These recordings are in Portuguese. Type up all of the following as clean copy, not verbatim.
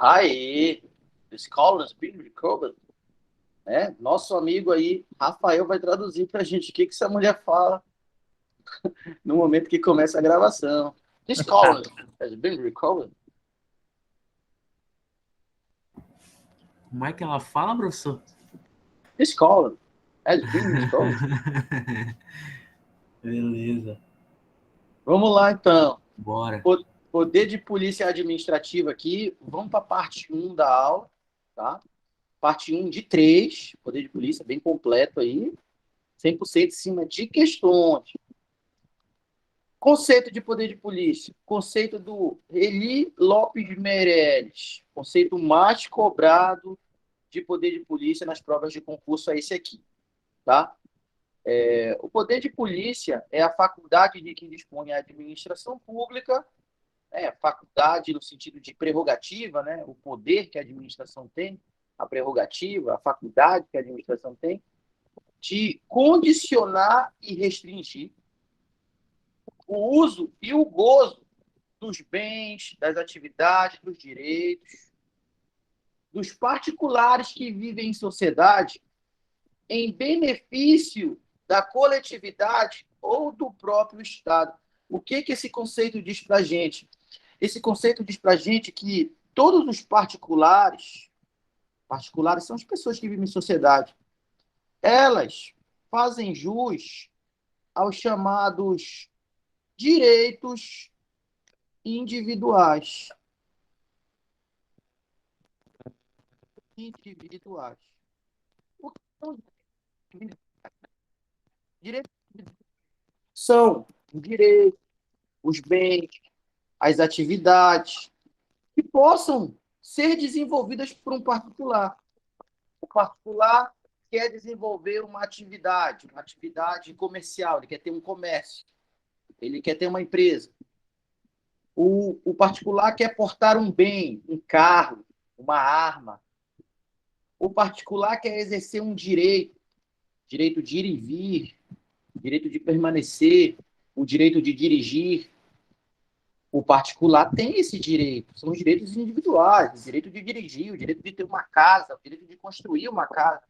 Aí, this call is being recorded. Nosso amigo aí, Rafael, vai traduzir pra gente o que essa mulher fala no momento que começa a gravação. This call has been recorded. Como é que ela fala, professor? This call has been recorded. Beleza. Vamos lá, então. Bora. Poder de polícia administrativa aqui. Vamos para a parte 1 da aula, tá? Parte 1 de 3. Poder de polícia, bem completo aí. 100% em cima de questões. Conceito de poder de polícia. Conceito do Eli Lopes Meirelles. Conceito mais cobrado de poder de polícia nas provas de concurso é esse aqui, tá? O poder de polícia é a faculdade de que dispõe a administração pública, faculdade no sentido de prerrogativa, né? O poder que a administração tem, a prerrogativa, a faculdade que a administração tem, de condicionar e restringir o uso e o gozo dos bens, das atividades, dos direitos, dos particulares que vivem em sociedade em benefício da coletividade ou do próprio Estado. O que esse conceito diz para a gente? Esse conceito diz para a gente que todos os particulares são as pessoas que vivem em sociedade, elas fazem jus aos chamados direitos individuais. O que são direitos? São direitos, os bens, as atividades que possam ser desenvolvidas por um particular. O particular quer desenvolver uma atividade comercial, ele quer ter um comércio, ele quer ter uma empresa. O particular quer portar um bem, um carro, uma arma. O particular quer exercer um direito de ir e vir, direito de permanecer, o direito de dirigir. O particular tem esse direito, são os direitos individuais, o direito de dirigir, o direito de ter uma casa, o direito de construir uma casa,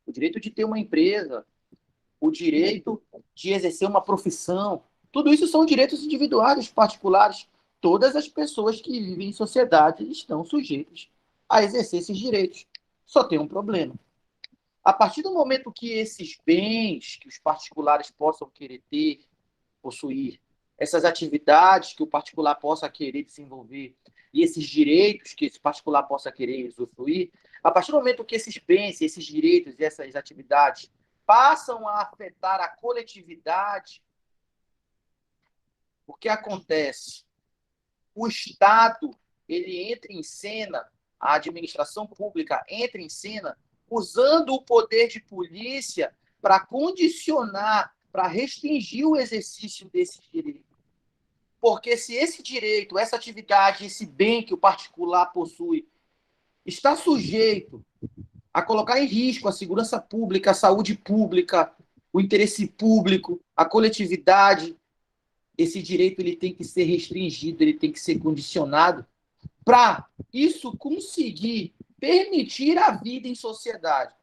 o direito de ter uma empresa, o direito de exercer uma profissão. Tudo isso são direitos individuais dos particulares. Todas as pessoas que vivem em sociedade estão sujeitas a exercer esses direitos. Só tem um problema. A partir do momento que esses bens que os particulares possam querer ter, possuir, essas atividades que o particular possa querer desenvolver e esses direitos que esse particular possa querer usufruir, a partir do momento que esses bens, esses direitos e essas atividades passam a afetar a coletividade, o que acontece? O Estado, ele entra em cena, a administração pública entra em cena usando o poder de polícia para condicionar, para restringir o exercício desses direitos. Porque se esse direito, essa atividade, esse bem que o particular possui está sujeito a colocar em risco a segurança pública, a saúde pública, o interesse público, a coletividade, esse direito ele tem que ser restringido, ele tem que ser condicionado para isso conseguir permitir a vida em sociedade.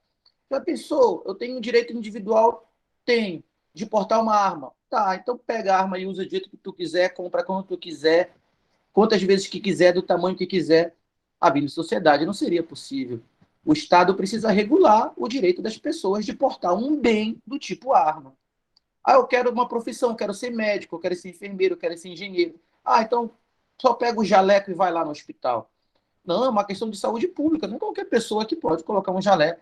Já pensou? Eu tenho um direito individual? Tenho. De portar uma arma? Tá, então pega a arma e usa do jeito que tu quiser, compra quando tu quiser, quantas vezes que quiser, do tamanho que quiser. A vida em sociedade não seria possível. O Estado precisa regular o direito das pessoas de portar um bem do tipo arma. Eu quero uma profissão, eu quero ser médico, eu quero ser enfermeiro, eu quero ser engenheiro. Então só pega o jaleco e vai lá no hospital. Não, é uma questão de saúde pública. Não é qualquer pessoa que pode colocar um jaleco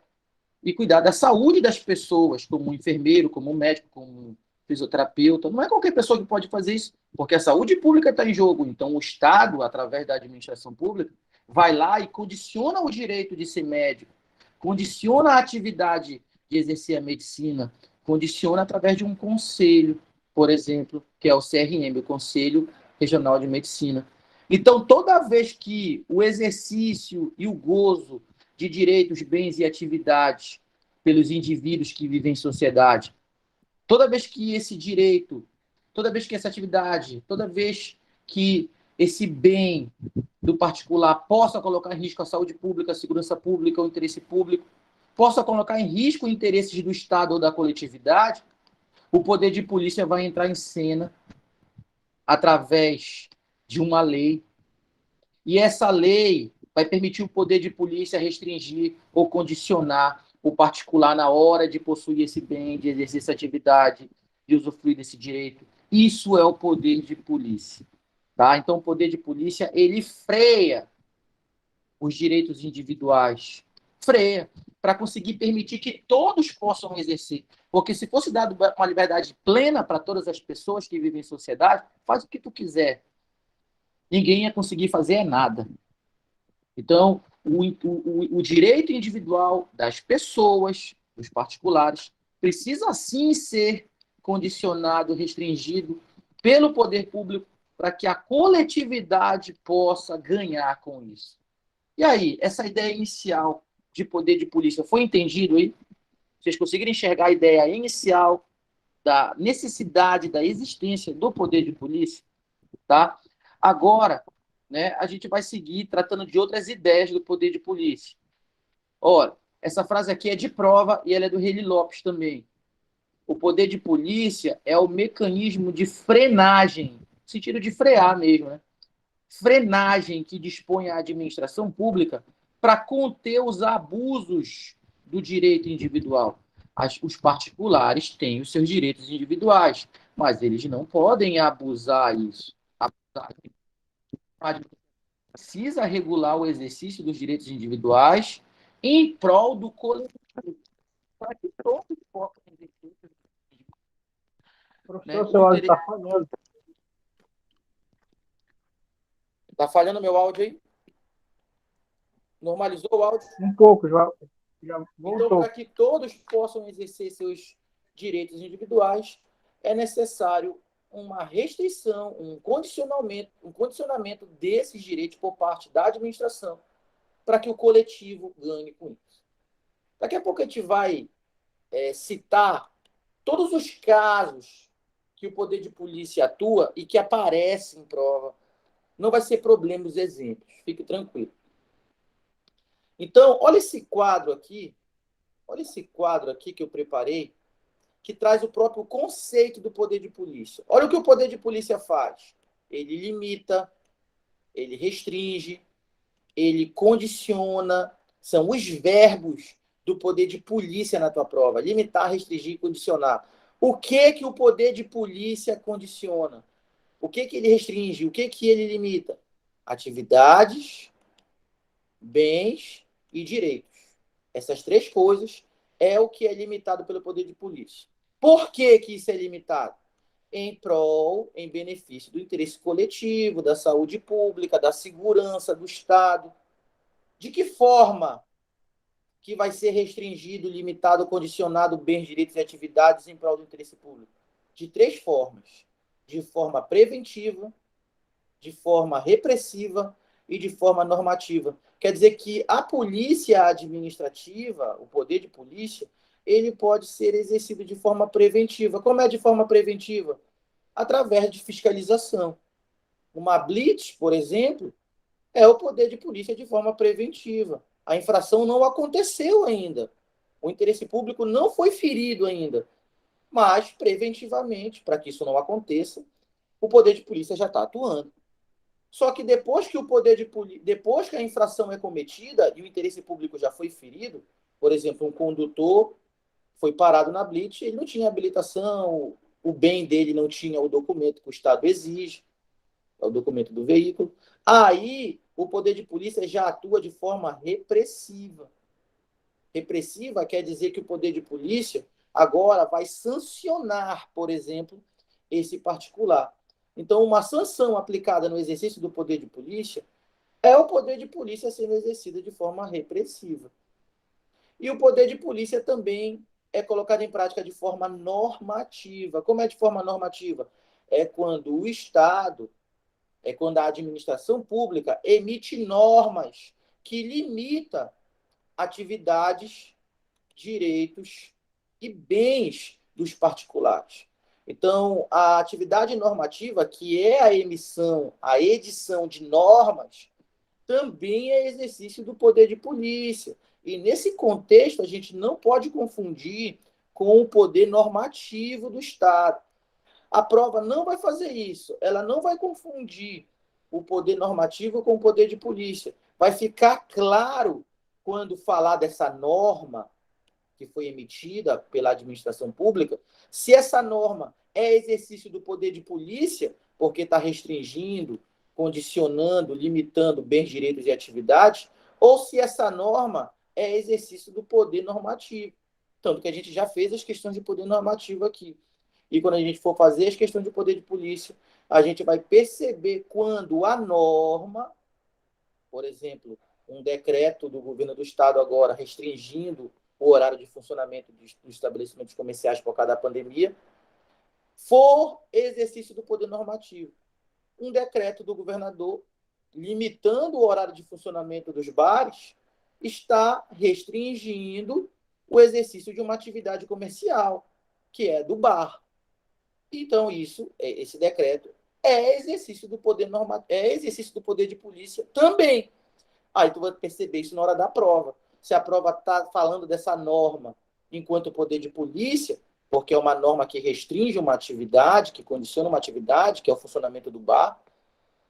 e cuidar da saúde das pessoas, como um enfermeiro, como um médico, como um fisioterapeuta. Não é qualquer pessoa que pode fazer isso, porque a saúde pública está em jogo. Então, o Estado, através da administração pública, vai lá e condiciona o direito de ser médico, condiciona a atividade de exercer a medicina, condiciona através de um conselho, por exemplo, que é o CRM, o Conselho Regional de Medicina. Então, toda vez que o exercício e o gozo de direitos, bens e atividades pelos indivíduos que vivem em sociedade, toda vez que esse direito, toda vez que essa atividade, toda vez que esse bem do particular possa colocar em risco a saúde pública, a segurança pública, o interesse público, possa colocar em risco os interesses do Estado ou da coletividade, o poder de polícia vai entrar em cena através de uma lei. E essa lei vai permitir o poder de polícia restringir ou condicionar o particular na hora de possuir esse bem, de exercer essa atividade, de usufruir desse direito. Isso é o poder de polícia. Tá? Então, o poder de polícia, ele freia os direitos individuais. Freia, para conseguir permitir que todos possam exercer. Porque se fosse dado uma liberdade plena para todas as pessoas que vivem em sociedade, faz o que tu quiser. Ninguém ia conseguir fazer nada. Então, o direito individual das pessoas, dos particulares, precisa sim ser condicionado, restringido pelo poder público para que a coletividade possa ganhar com isso. E aí, essa ideia inicial de poder de polícia foi entendido aí? Vocês conseguiram enxergar a ideia inicial da necessidade da existência do poder de polícia? Tá? Agora, né, a gente vai seguir tratando de outras ideias do poder de polícia. Ora, essa frase aqui é de prova e ela é do Reilly Lopes também. O poder de polícia é o mecanismo de frenagem, no sentido de frear mesmo, né? Frenagem que dispõe a administração pública para conter os abusos do direito individual. Os particulares têm os seus direitos individuais, mas eles não podem abusar isso. A precisa regular o exercício dos direitos individuais em prol do coletivo, para que todos possam exercer. Professor, seu áudio está falhando. Está falhando meu áudio aí? Normalizou o áudio? Um pouco, já voltou. Então, para que todos possam exercer seus direitos individuais, é necessário uma restrição, um condicionamento desses direitos por parte da administração para que o coletivo ganhe com isso. Daqui a pouco a gente vai citar todos os casos que o poder de polícia atua e que aparecem em prova. Não vai ser problema os exemplos, fique tranquilo. Então, olha esse quadro aqui que eu preparei, que traz o próprio conceito do poder de polícia. Olha o que o poder de polícia faz. Ele limita, ele restringe, ele condiciona. São os verbos do poder de polícia na tua prova. Limitar, restringir e condicionar. O que o poder de polícia condiciona? O que ele restringe? O que ele limita? Atividades, bens e direitos. Essas três coisas é o que é limitado pelo poder de polícia. Por que isso é limitado? Em prol, em benefício do interesse coletivo, da saúde pública, da segurança do Estado. De que forma que vai ser restringido, limitado, condicionado bens, direitos e atividades em prol do interesse público? De três formas. De forma preventiva, de forma repressiva e de forma normativa. Quer dizer que a polícia administrativa, o poder de polícia, ele pode ser exercido de forma preventiva. Como é de forma preventiva? Através de fiscalização. Uma blitz, por exemplo, é o poder de polícia de forma preventiva. A infração não aconteceu ainda. O interesse público não foi ferido ainda. Mas, preventivamente, para que isso não aconteça, o poder de polícia já está atuando. Só que depois que a infração é cometida e o interesse público já foi ferido, por exemplo, um condutor foi parado na blitz, ele não tinha habilitação, o bem dele não tinha o documento que o Estado exige, é o documento do veículo. Aí, o poder de polícia já atua de forma repressiva. Repressiva quer dizer que o poder de polícia agora vai sancionar, por exemplo, esse particular. Então, uma sanção aplicada no exercício do poder de polícia é o poder de polícia sendo exercido de forma repressiva. E o poder de polícia também é colocado em prática de forma normativa. Como é de forma normativa? É quando o Estado, é quando a administração pública emite normas que limita atividades, direitos e bens dos particulares. Então, a atividade normativa, que é a edição de normas, também é exercício do poder de polícia. E nesse contexto, a gente não pode confundir com o poder normativo do Estado. A prova não vai fazer isso. Ela não vai confundir o poder normativo com o poder de polícia. Vai ficar claro quando falar dessa norma que foi emitida pela administração pública, se essa norma é exercício do poder de polícia, porque está restringindo, condicionando, limitando bens, direitos e atividades, ou se essa norma é exercício do poder normativo. Tanto que a gente já fez as questões de poder normativo aqui. E quando a gente for fazer as questões de poder de polícia, a gente vai perceber quando a norma, por exemplo, um decreto do governo do estado agora restringindo o horário de funcionamento dos estabelecimentos comerciais por causa da pandemia, for exercício do poder normativo. Um decreto do governador limitando o horário de funcionamento dos bares está restringindo o exercício de uma atividade comercial, que é do bar. Então, esse decreto é exercício do poder normativo, é exercício do poder de polícia também. Aí tu vai perceber isso na hora da prova. Se a prova está falando dessa norma enquanto poder de polícia, porque é uma norma que restringe uma atividade, que condiciona uma atividade, que é o funcionamento do bar,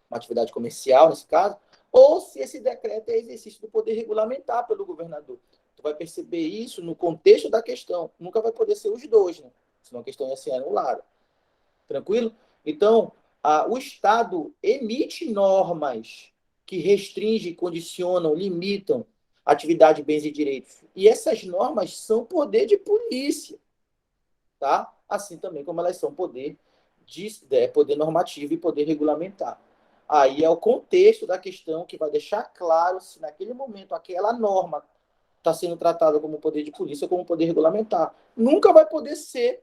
uma atividade comercial nesse caso, ou se esse decreto é exercício do poder regulamentar pelo governador. Tu vai perceber isso no contexto da questão. Nunca vai poder ser os dois, né? Senão a questão ia ser anulada. Tranquilo? Então, o Estado emite normas que restringem, condicionam, limitam atividade, bens e direitos. E essas normas são poder de polícia, tá? Assim também como elas são poder normativo e poder regulamentar. Aí é o contexto da questão que vai deixar claro se naquele momento aquela norma está sendo tratada como poder de polícia ou como poder regulamentar. Nunca vai poder ser,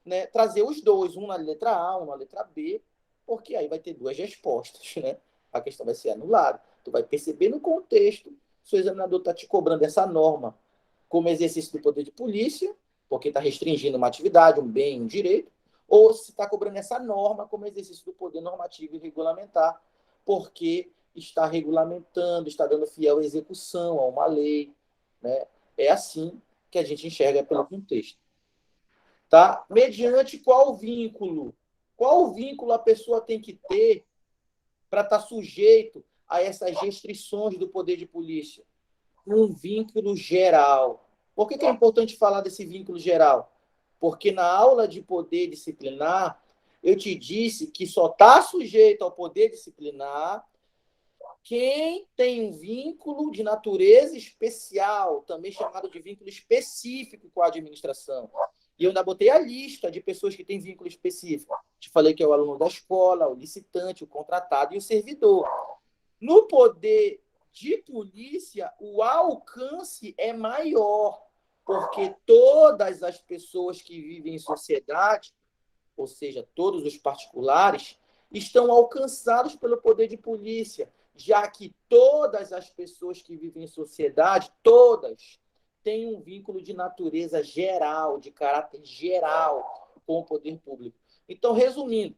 né, trazer os dois, um na letra A, um na letra B, porque aí vai ter duas respostas, né? A questão vai ser anulada. Tu vai perceber no contexto se o examinador está te cobrando essa norma como exercício do poder de polícia, porque está restringindo uma atividade, um bem, um direito, ou se está cobrando essa norma como exercício do poder normativo e regulamentar, porque está regulamentando, está dando fiel execução a uma lei, né? É assim que a gente enxerga pelo contexto. Tá? Mediante qual vínculo? Qual vínculo a pessoa tem que ter para estar sujeito a essas restrições do poder de polícia? Um vínculo geral. Por que é importante falar desse vínculo geral? Porque na aula de poder disciplinar, eu te disse que só está sujeito ao poder disciplinar quem tem um vínculo de natureza especial, também chamado de vínculo específico com a administração. E eu ainda botei a lista de pessoas que têm vínculo específico. Te falei que é o aluno da escola, o licitante, o contratado e o servidor. No poder de polícia, o alcance é maior, porque todas as pessoas que vivem em sociedade, ou seja, todos os particulares, estão alcançados pelo poder de polícia, já que todas as pessoas que vivem em sociedade, todas, têm um vínculo de natureza geral, de caráter geral com o poder público. Então, resumindo,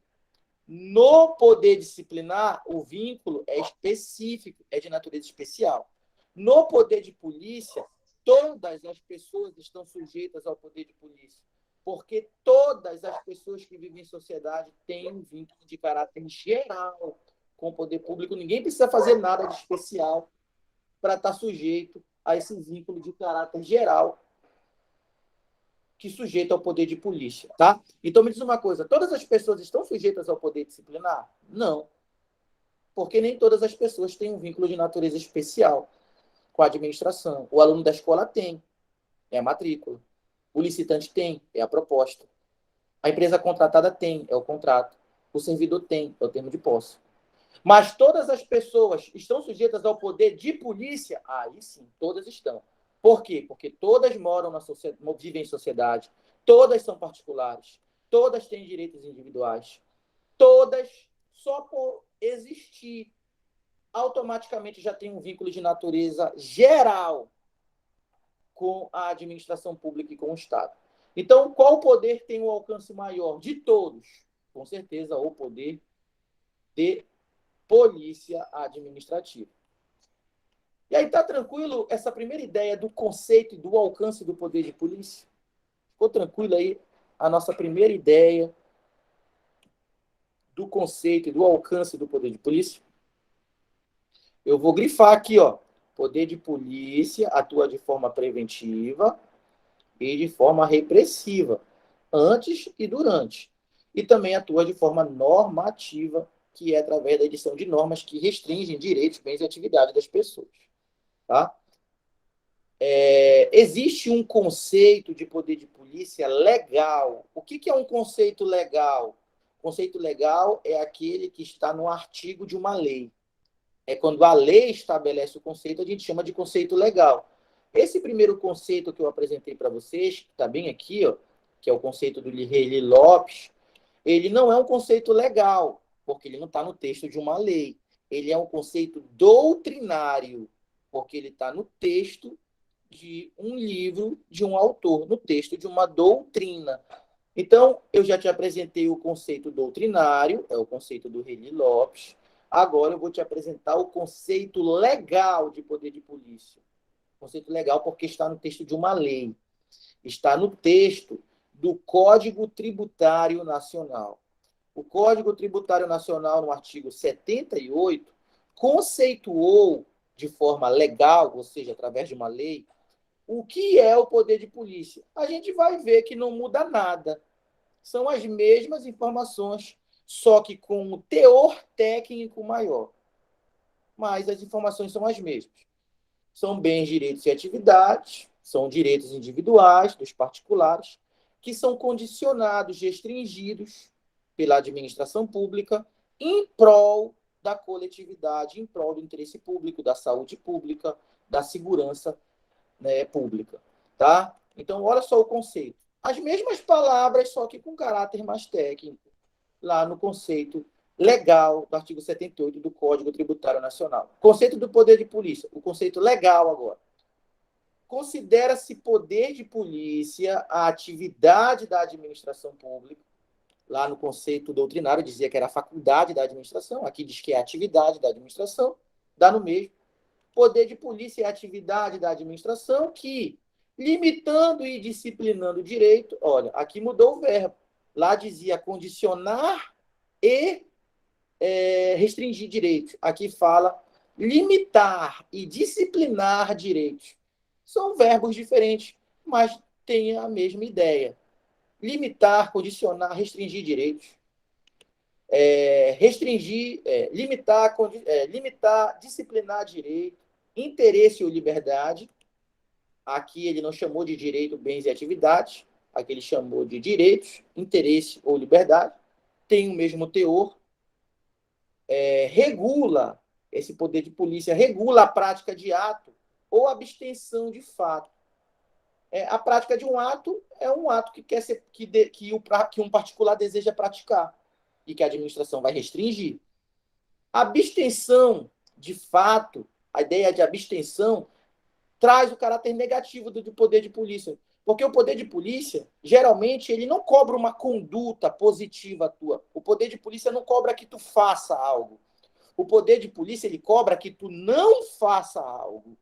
no poder disciplinar, o vínculo é específico, é de natureza especial. No poder de polícia, todas as pessoas estão sujeitas ao poder de polícia, porque todas as pessoas que vivem em sociedade têm um vínculo de caráter geral com o poder público. Ninguém precisa fazer nada de especial para estar sujeito a esse vínculo de caráter geral que sujeita ao poder de polícia, tá? Então me diz uma coisa, todas as pessoas estão sujeitas ao poder disciplinar? Não. Porque nem todas as pessoas têm um vínculo de natureza especial com a administração. O aluno da escola tem, é a matrícula. O licitante tem, é a proposta. A empresa contratada tem, é o contrato. O servidor tem, é o termo de posse. Mas todas as pessoas estão sujeitas ao poder de polícia? Aí sim, todas estão. Por quê? Porque todas moram na sociedade, vivem em sociedade, todas são particulares, todas têm direitos individuais, todas, só por existir, automaticamente já têm um vínculo de natureza geral com a administração pública e com o Estado. Então, qual poder tem um alcance maior? De todos. Com certeza, o poder de polícia administrativa. E aí, tá tranquilo essa primeira ideia do conceito e do alcance do poder de polícia? Ficou tranquilo aí a nossa primeira ideia do conceito e do alcance do poder de polícia? Eu vou grifar aqui, ó. Poder de polícia atua de forma preventiva e de forma repressiva, antes e durante. E também atua de forma normativa, que é através da edição de normas que restringem direitos, bens e atividades das pessoas. Tá? Existe um conceito de poder de polícia legal. O que é um conceito legal? Conceito legal é aquele que está no artigo de uma lei. É quando a lei estabelece o conceito, a gente chama de conceito legal. Esse primeiro conceito que eu apresentei para vocês, que está bem aqui, ó, que é o conceito do Reilly Lopes, ele não é um conceito legal, porque ele não está no texto de uma lei. Ele é um conceito doutrinário, porque ele está no texto de um livro de um autor, no texto de uma doutrina. Então, eu já te apresentei o conceito doutrinário, é o conceito do Reilly Lopes. Agora eu vou te apresentar o conceito legal de poder de polícia. Conceito legal porque está no texto de uma lei. Está no texto do Código Tributário Nacional. O Código Tributário Nacional, no artigo 78, conceituou de forma legal, ou seja, através de uma lei, o que é o poder de polícia. A gente vai ver que não muda nada. São as mesmas informações, só que com um teor técnico maior. Mas as informações são as mesmas. São bens, direitos e atividades, são direitos individuais dos particulares, que são condicionados, restringidos pela administração pública em prol da coletividade, em prol do interesse público, da saúde pública, da segurança, né, pública. Tá? Então, olha só o conceito. As mesmas palavras, só que com caráter mais técnico, lá no conceito legal do artigo 78 do Código Tributário Nacional. Conceito do poder de polícia, o conceito legal agora. Considera-se poder de polícia a atividade da administração pública. Lá no conceito doutrinário dizia que era a faculdade da administração, aqui diz que é a atividade da administração, dá no mesmo. Poder de polícia é a atividade da administração que, limitando e disciplinando o direito, olha, aqui mudou o verbo. Lá dizia condicionar e restringir direitos. Aqui fala limitar e disciplinar direitos. São verbos diferentes, mas têm a mesma ideia. Limitar, condicionar, restringir direitos. Limitar, disciplinar direito, interesse ou liberdade. Aqui ele não chamou de direito, bens e atividades. Aqui ele chamou de direitos, interesse ou liberdade. Tem o mesmo teor. Regula, esse poder de polícia regula a prática de ato ou abstenção de fato. A prática de um ato é um ato que quer ser, que um particular deseja praticar e que a administração vai restringir. Abstenção de fato, a ideia de abstenção traz o caráter negativo do poder de polícia. Porque o poder de polícia, geralmente, ele não cobra uma conduta positiva tua. O poder de polícia não cobra que tu faça algo. O poder de polícia, ele cobra que tu não faça algo.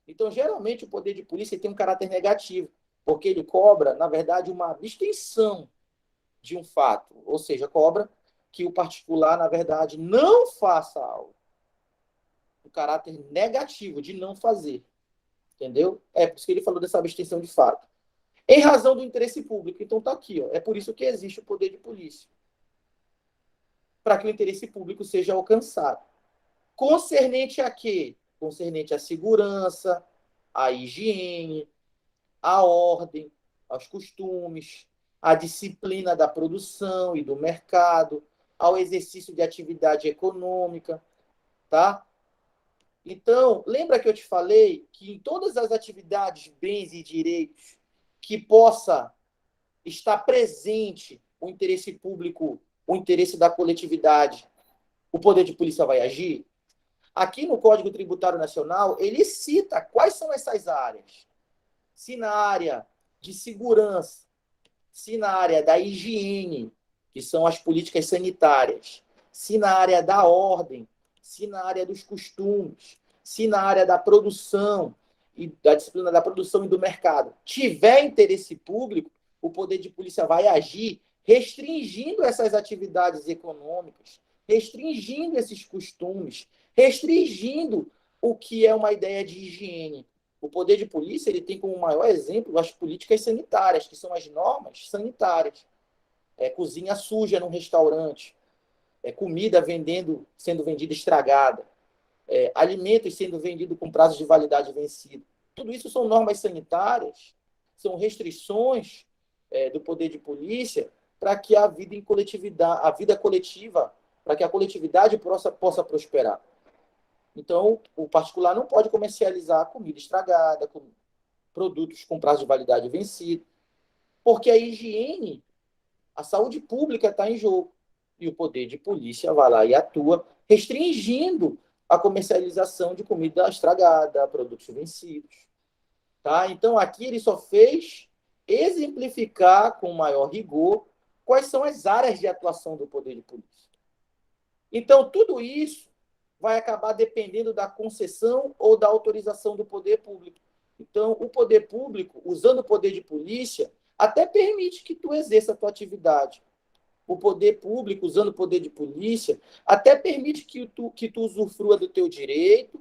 Então, geralmente, o poder de polícia tem um caráter negativo, porque ele cobra, na verdade, uma abstenção de um fato. Ou seja, cobra que o particular, na verdade, não faça algo. O caráter negativo de não fazer. Entendeu? É por isso que ele falou dessa abstenção de fato. Em razão do interesse público. Então está aqui. Ó. É por isso que existe o poder de polícia. Para que o interesse público seja alcançado. Concernente a quê? Concernente à segurança, à higiene, à ordem, aos costumes, à disciplina da produção e do mercado, ao exercício de atividade econômica, tá? Então, lembra que eu te falei que em todas as atividades, bens e direitos que possa estar presente o interesse público, o interesse da coletividade, o poder de polícia vai agir? Aqui no Código Tributário Nacional, ele cita quais são essas áreas. Se na área de segurança, se na área da higiene, que são as políticas sanitárias, se na área da ordem, se na área dos costumes, se na área da produção e da disciplina da produção e do mercado tiver interesse público, o poder de polícia vai agir restringindo essas atividades econômicas, restringindo esses costumes, restringindo o que é uma ideia de higiene. O poder de polícia ele tem como maior exemplo as políticas sanitárias, que são as normas sanitárias. Cozinha suja num restaurante, comida sendo vendida estragada, alimentos sendo vendidos com prazo de validade vencido. Tudo isso são normas sanitárias, são restrições do poder de polícia para que a vida em coletividade, a vida coletiva, para que a coletividade possa prosperar. Então, o particular não pode comercializar comida estragada, com produtos com prazo de validade vencido, porque a higiene, a saúde pública está em jogo. E o poder de polícia vai lá e atua, restringindo a comercialização de comida estragada, produtos vencidos. Tá? Então, aqui ele só fez exemplificar com maior rigor quais são as áreas de atuação do poder de polícia. Então, tudo isso vai acabar dependendo da concessão ou da autorização do poder público. Então, o poder público, usando o poder de polícia, até permite que tu exerça a tua atividade. O poder público, usando o poder de polícia, até permite que tu usufrua do teu direito,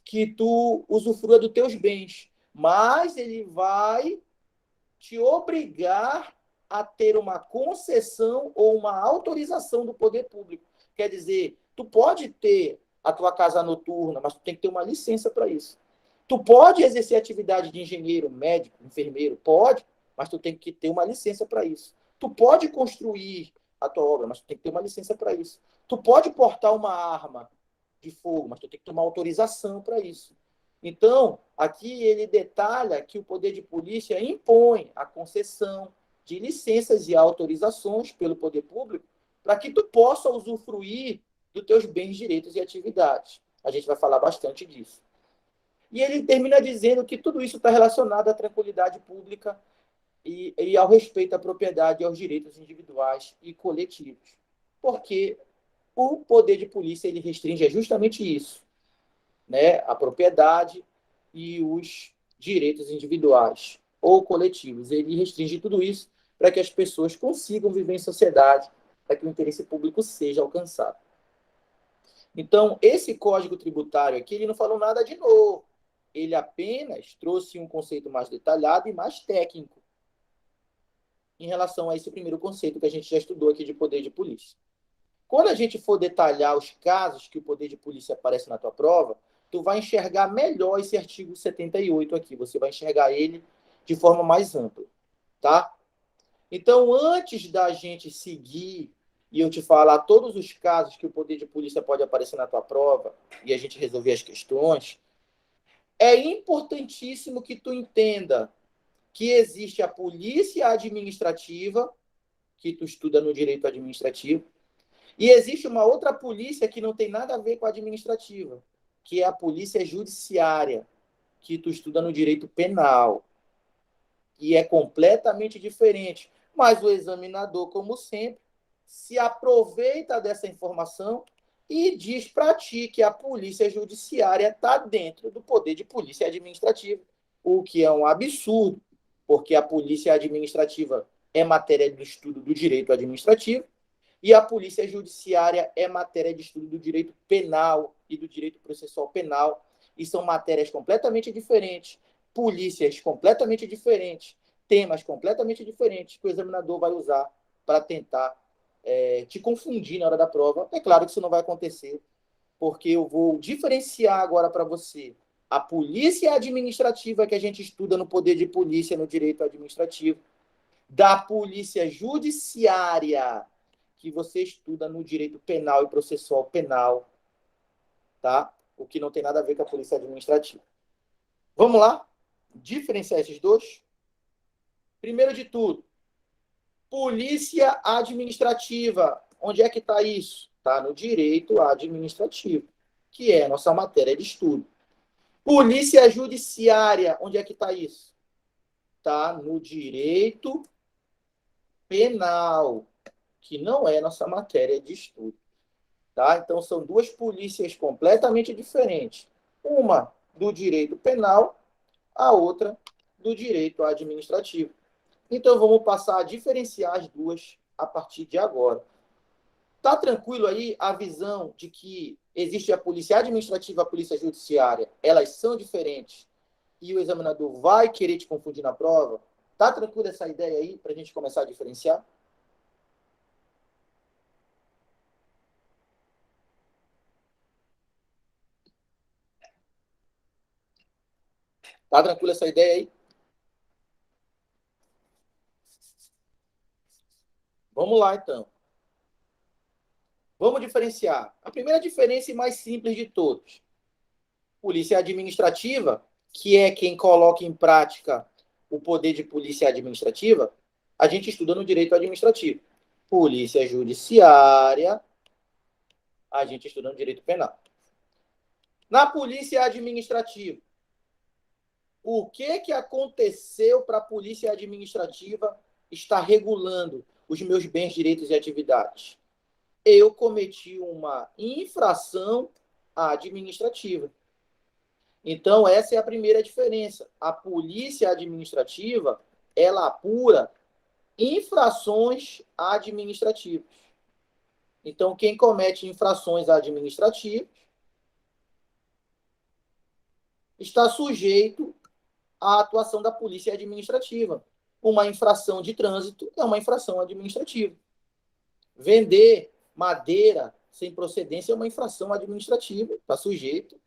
que tu usufrua dos teus bens. Mas ele vai te obrigar a ter uma concessão ou uma autorização do poder público. Quer dizer, tu pode ter a tua casa noturna, mas tu tem que ter uma licença para isso. Tu pode exercer atividade de engenheiro, médico, enfermeiro, pode, mas tu tem que ter uma licença para isso. Tu pode construir a tua obra, mas tu tem que ter uma licença para isso. Tu pode portar uma arma de fogo, mas tu tem que ter uma autorização para isso. Então, aqui ele detalha que o poder de polícia impõe a concessão de licenças e autorizações pelo poder público para que tu possa usufruir dos teus bens, direitos e atividades. A gente vai falar bastante disso. E ele termina dizendo que tudo isso está relacionado à tranquilidade pública e ao respeito à propriedade e aos direitos individuais e coletivos. Porque o poder de polícia ele restringe justamente isso, né? A propriedade e os direitos individuais ou coletivos. Ele restringe tudo isso para que as pessoas consigam viver em sociedade, para que o interesse público seja alcançado. Então, esse Código Tributário aqui, ele não falou nada de novo. Ele apenas trouxe um conceito mais detalhado e mais técnico em relação a esse primeiro conceito que a gente já estudou aqui de poder de polícia. Quando a gente for detalhar os casos que o poder de polícia aparece na tua prova, tu vai enxergar melhor esse artigo 78 aqui. Você vai enxergar ele de forma mais ampla, tá? Então, antes da gente seguir e eu te falar todos os casos que o poder de polícia pode aparecer na tua prova e a gente resolver as questões, é importantíssimo que tu entenda que existe a polícia administrativa, que tu estuda no direito administrativo, e existe uma outra polícia que não tem nada a ver com a administrativa, que é a polícia judiciária, que tu estuda no direito penal. E é completamente diferente. Mas o examinador, como sempre, se aproveita dessa informação e diz para ti que a polícia judiciária está dentro do poder de polícia administrativa, o que é um absurdo, porque a polícia administrativa é matéria do estudo do direito administrativo e a polícia judiciária é matéria de estudo do direito penal e do direito processual penal, e são matérias completamente diferentes, polícias completamente diferentes, temas completamente diferentes que o examinador vai usar para tentar te confundir na hora da prova. É claro que isso não vai acontecer, porque eu vou diferenciar agora para você a polícia administrativa que a gente estuda no poder de polícia, no direito administrativo, da polícia judiciária que você estuda no direito penal e processual penal, tá? O que não tem nada a ver com a polícia administrativa. Vamos lá? Diferenciar esses dois? Primeiro de tudo, polícia administrativa. Onde é que está isso? Está no direito administrativo, que é a nossa matéria de estudo. Polícia judiciária. Onde é que está isso? Está no direito penal, que não é nossa matéria de estudo. Tá? Então, são duas polícias completamente diferentes. Uma do direito penal, a outra do direito administrativo. Então, vamos passar a diferenciar as duas a partir de agora. Tá tranquilo aí a visão de que existe a polícia administrativa e a polícia judiciária? Elas são diferentes e o examinador vai querer te confundir na prova? Tá tranquilo essa ideia aí para a gente começar a diferenciar? Tá tranquilo essa ideia aí? Vamos lá, então. Vamos diferenciar. A primeira diferença e mais simples de todos. Polícia administrativa, que é quem coloca em prática o poder de polícia administrativa, a gente estuda no direito administrativo. Polícia judiciária, a gente estuda no direito penal. Na polícia administrativa, o que aconteceu para a polícia administrativa estar regulando os meus bens, direitos e atividades? Eu cometi uma infração administrativa. Então, essa é a primeira diferença. A polícia administrativa, ela apura infrações administrativas. Então, quem comete infrações administrativas está sujeito à atuação da polícia administrativa. Uma infração de trânsito é uma infração administrativa. Vender madeira sem procedência é uma infração administrativa, está sujeito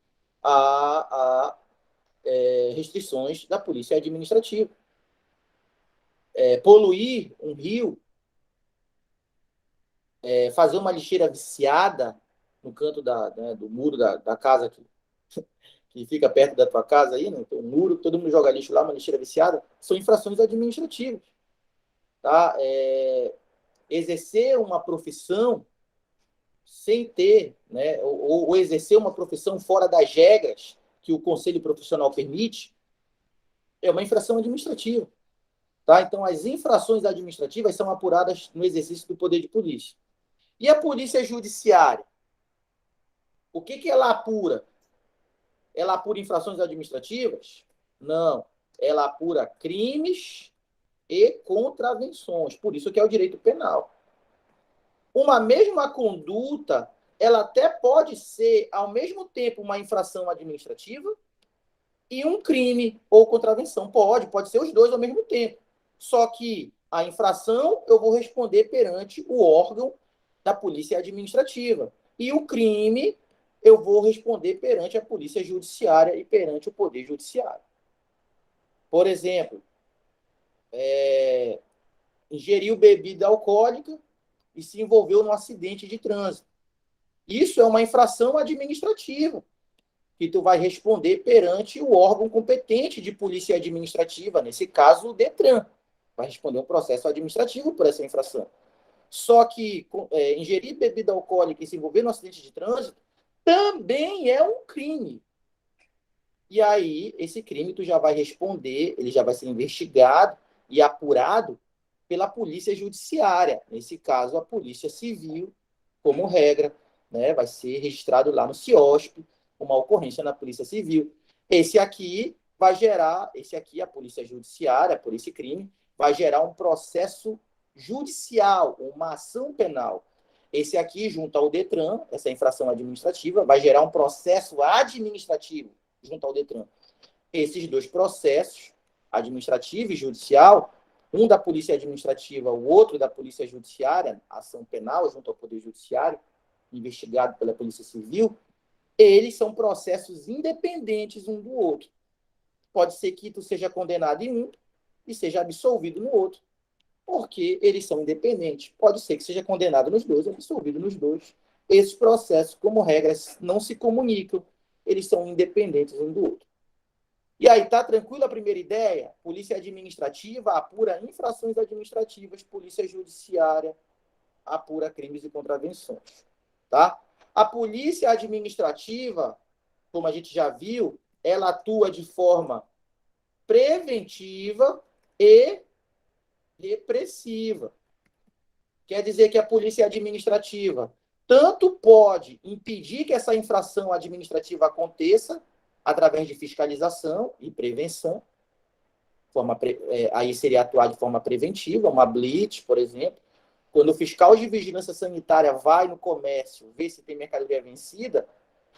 a restrições da polícia administrativa. Poluir um rio, fazer uma lixeira viciada no canto do muro da casa que fica perto da tua casa aí, né? Tem um muro, todo mundo joga lixo lá, uma lixeira viciada, são infrações administrativas. Tá? Exercer uma profissão sem ter, né, ou exercer uma profissão fora das regras que o conselho profissional permite, é uma infração administrativa. Tá? Então, as infrações administrativas são apuradas no exercício do poder de polícia. E a polícia judiciária? O que ela apura? Ela apura infrações administrativas? Não. Ela apura crimes e contravenções. Por isso que é o direito penal. Uma mesma conduta, ela até pode ser, ao mesmo tempo, uma infração administrativa e um crime ou contravenção. Pode ser os dois ao mesmo tempo. Só que a infração eu vou responder perante o órgão da polícia administrativa. E o crime eu vou responder perante a polícia judiciária e perante o poder judiciário. Por exemplo, ingeriu bebida alcoólica e se envolveu num acidente de trânsito. Isso é uma infração administrativa, que tu vai responder perante o órgão competente de polícia administrativa, nesse caso, o DETRAN. Vai responder um processo administrativo por essa infração. Só que ingerir bebida alcoólica e se envolver num acidente de trânsito também é um crime. E aí, esse crime tu já vai responder, ele já vai ser investigado e apurado pela polícia judiciária. Nesse caso, a polícia civil, como regra, né, vai ser registrado lá no CIOSP, uma ocorrência na polícia civil. Esse aqui, a polícia judiciária, por esse crime, vai gerar um processo judicial, uma ação penal. Esse aqui, junto ao DETRAN, essa infração administrativa, vai gerar um processo administrativo junto ao DETRAN. Esses dois processos, administrativo e judicial, um da polícia administrativa, o outro da polícia judiciária, ação penal junto ao poder judiciário, investigado pela polícia civil, eles são processos independentes um do outro. Pode ser que tu seja condenado em um e seja absolvido no outro, porque eles são independentes. Pode ser que seja condenado nos dois e absolvido nos dois. Esses processos, como regras, não se comunicam. Eles são independentes um do outro. E aí, tá tranquilo a primeira ideia? Polícia administrativa apura infrações administrativas, polícia judiciária apura crimes e contravenções. Tá? A polícia administrativa, como a gente já viu, ela atua de forma preventiva e repressiva. Quer dizer que a polícia administrativa tanto pode impedir que essa infração administrativa aconteça através de fiscalização e prevenção, aí seria atuar de forma preventiva, uma blitz, por exemplo. Quando o fiscal de vigilância sanitária vai no comércio ver se tem mercadoria vencida,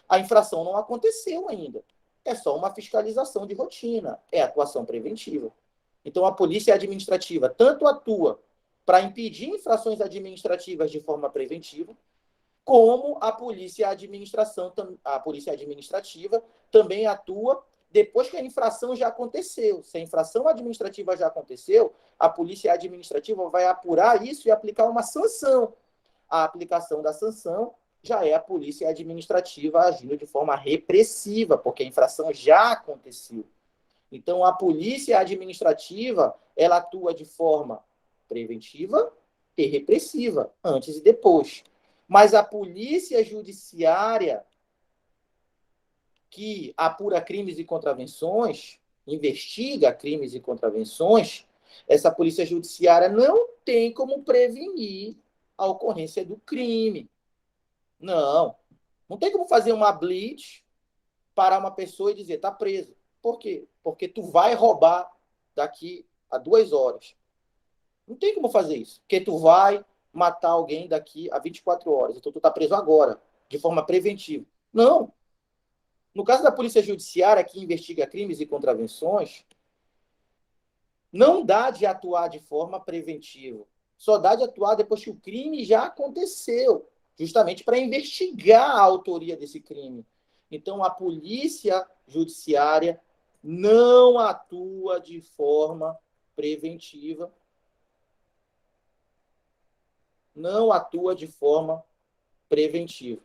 a infração não aconteceu ainda. É só uma fiscalização de rotina, é atuação preventiva. Então, a polícia administrativa tanto atua para impedir infrações administrativas de forma preventiva, como a polícia administrativa também atua depois que a infração já aconteceu. Se a infração administrativa já aconteceu, a polícia administrativa vai apurar isso e aplicar uma sanção. A aplicação da sanção já é a polícia administrativa agindo de forma repressiva, porque a infração já aconteceu. Então, a polícia administrativa, ela atua de forma preventiva e repressiva, antes e depois. Mas a polícia judiciária, que apura crimes e contravenções, investiga crimes e contravenções, essa polícia judiciária não tem como prevenir a ocorrência do crime. Não tem como fazer uma blitz, parar uma pessoa e dizer, tá preso. Por quê? Porque tu vai roubar daqui a 2 horas. Não tem como fazer isso. Porque tu vai matar alguém daqui a 24 horas. Então tu tá preso agora, de forma preventiva. Não. No caso da polícia judiciária, que investiga crimes e contravenções, não dá de atuar de forma preventiva. Só dá de atuar depois que o crime já aconteceu, justamente para investigar a autoria desse crime. Então, a polícia judiciária não atua de forma preventiva. Não atua de forma preventiva.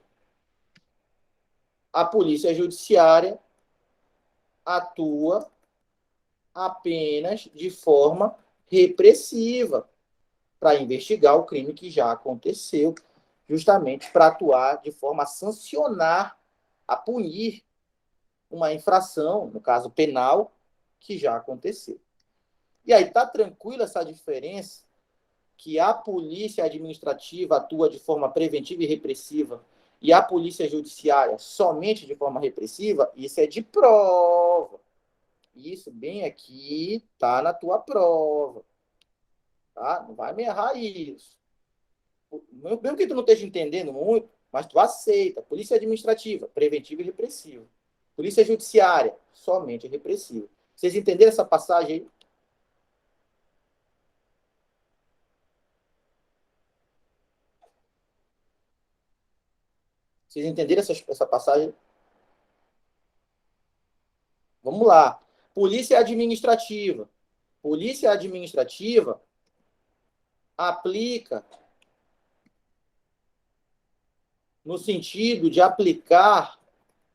A polícia judiciária atua apenas de forma repressiva para investigar o crime que já aconteceu, justamente para atuar de forma a sancionar, a punir uma infração, no caso penal, que já aconteceu. E aí, está tranquila essa diferença? Que a polícia administrativa atua de forma preventiva e repressiva e a polícia judiciária somente de forma repressiva, isso é de prova. Isso bem aqui tá na tua prova. Tá? Não vai me errar isso. Mesmo que tu não esteja entendendo muito, mas tu aceita. Polícia administrativa, preventiva e repressiva. Polícia judiciária, somente repressiva. Vocês entenderam essa passagem aí? Vocês entenderam essa passagem? Vamos lá. Polícia administrativa. Polícia administrativa aplica no sentido de aplicar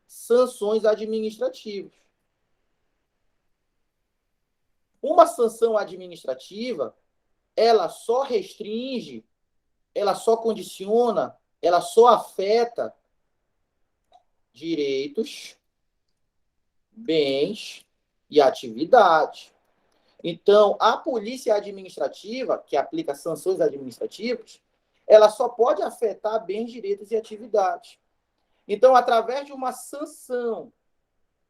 sanções administrativas. Uma sanção administrativa, ela só restringe, ela só condiciona, ela só afeta direitos, bens e atividades. Então, a polícia administrativa, que aplica sanções administrativas, ela só pode afetar bens, direitos e atividades. Então, através de uma sanção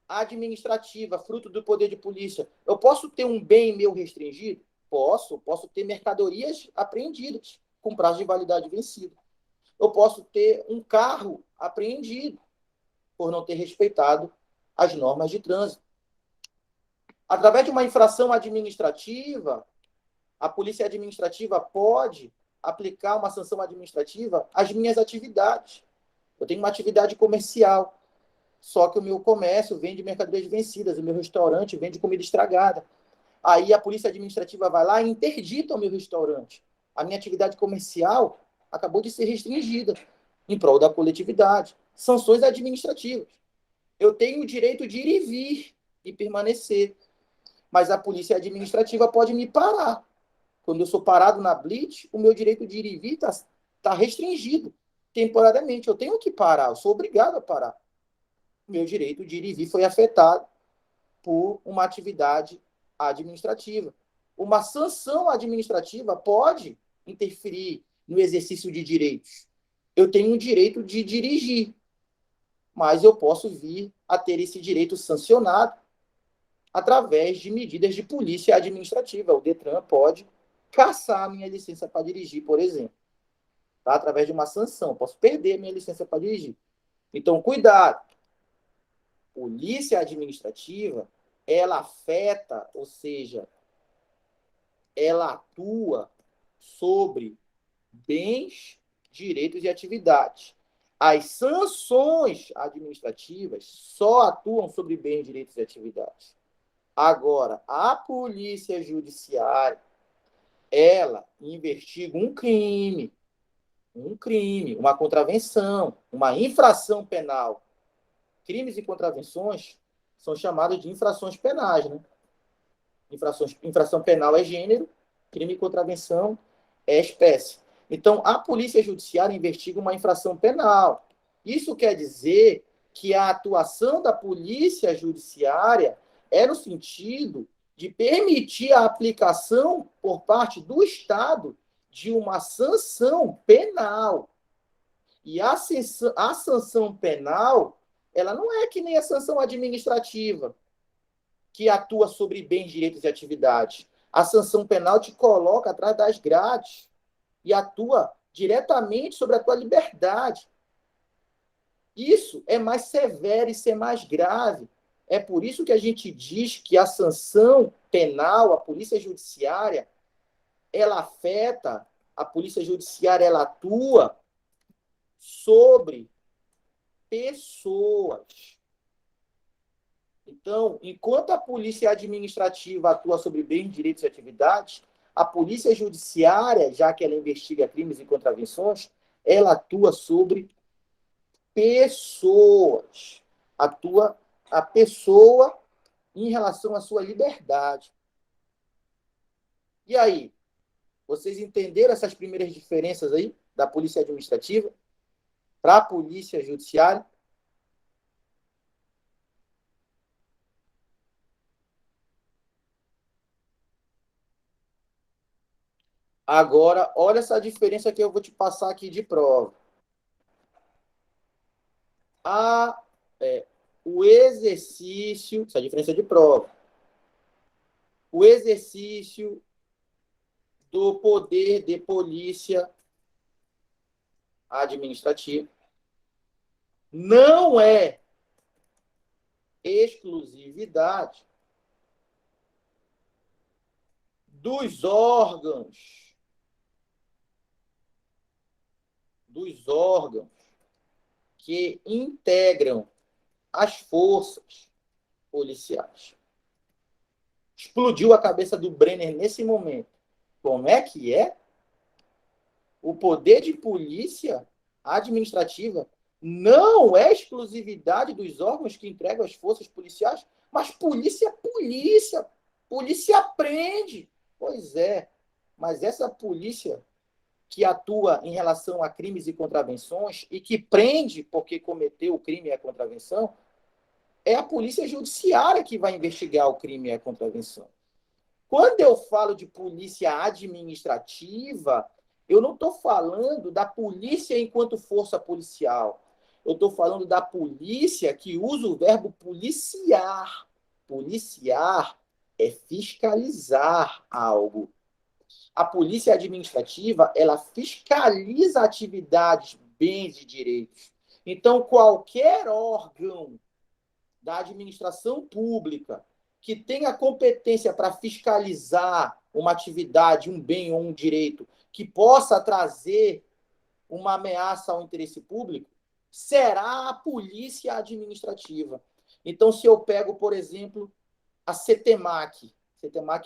administrativa, fruto do poder de polícia, eu posso ter um bem meu restringido? Posso ter mercadorias apreendidas, com prazo de validade vencido. Eu posso ter um carro apreendido, por não ter respeitado as normas de trânsito. Através de uma infração administrativa, a polícia administrativa pode aplicar uma sanção administrativa às minhas atividades. Eu tenho uma atividade comercial, só que o meu comércio vende mercadorias vencidas, o meu restaurante vende comida estragada. Aí a polícia administrativa vai lá e interdita o meu restaurante. A minha atividade comercial acabou de ser restringida em prol da coletividade. Sanções administrativas. Eu tenho o direito de ir e vir e permanecer, mas a polícia administrativa pode me parar. Quando eu sou parado na blitz, o meu direito de ir e vir está restringido temporariamente. Eu tenho que parar, eu sou obrigado a parar. O meu direito de ir e vir foi afetado por uma atividade administrativa. Uma sanção administrativa pode interferir no exercício de direitos? Eu tenho o direito de dirigir, mas eu posso vir a ter esse direito sancionado através de medidas de polícia administrativa. O Detran pode cassar a minha licença para dirigir, por exemplo, tá? Através de uma sanção. Posso perder a minha licença para dirigir. Então, cuidado. Polícia administrativa, ela afeta, ou seja, ela atua sobre bens, direitos e atividades. As sanções administrativas só atuam sobre bens, direitos e atividades. Agora, a polícia judiciária, ela investiga um crime, uma contravenção, uma infração penal. Crimes e contravenções são chamados de infrações penais, né? Infração penal é gênero, crime e contravenção é espécie. Então, a polícia judiciária investiga uma infração penal. Isso quer dizer que a atuação da polícia judiciária é no sentido de permitir a aplicação por parte do Estado de uma sanção penal. E a sanção penal, ela não é que nem a sanção administrativa, que atua sobre bens, direitos e atividades. A sanção penal te coloca atrás das grades e atua diretamente sobre a tua liberdade. Isso é mais severo, isso é mais grave. É por isso que a gente diz que a sanção penal, a polícia judiciária, ela afeta, a polícia judiciária, ela atua sobre pessoas. Então, enquanto a polícia administrativa atua sobre bens, direitos e atividades, a polícia judiciária, já que ela investiga crimes e contravenções, ela atua sobre pessoas. Atua a pessoa em relação à sua liberdade. E aí? Vocês entenderam essas primeiras diferenças aí da polícia administrativa para a polícia judiciária? Agora, olha essa diferença que eu vou te passar aqui de prova. O exercício, essa diferença de prova, o exercício do poder de polícia administrativa não é exclusividade dos órgãos que integram as forças policiais. Explodiu a cabeça do Brenner nesse momento. Como é que é? O poder de polícia administrativa não é exclusividade dos órgãos que entregam as forças policiais, mas polícia é polícia. Polícia prende. Pois é, mas essa polícia que atua em relação a crimes e contravenções e que prende porque cometeu o crime e a contravenção, é a polícia judiciária que vai investigar o crime e a contravenção. Quando eu falo de polícia administrativa, eu não estou falando da polícia enquanto força policial. Eu estou falando da polícia que usa o verbo policiar. Policiar é fiscalizar algo. A polícia administrativa, ela fiscaliza atividades, bens e direitos. Então, qualquer órgão da administração pública que tenha competência para fiscalizar uma atividade, um bem ou um direito que possa trazer uma ameaça ao interesse público, será a polícia administrativa. Então, se eu pego, por exemplo, a CETEMAC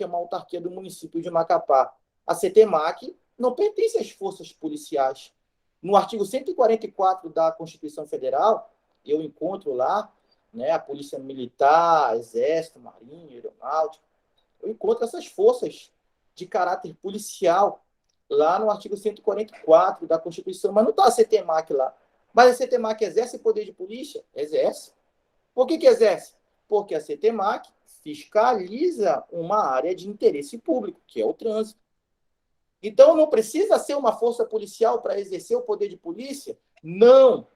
é uma autarquia do município de Macapá. A CETEMAC não pertence às forças policiais. No artigo 144 da Constituição Federal, eu encontro lá, né, a Polícia Militar, Exército, Marinha, Aeronáutica, eu encontro essas forças de caráter policial lá no artigo 144 da Constituição, mas não está a CETEMAC lá. Mas a CETEMAC exerce poder de polícia? Exerce. Por que exerce? Porque a CETEMAC fiscaliza uma área de interesse público, que é o trânsito. Então, não precisa ser uma força policial para exercer o poder de polícia? Não.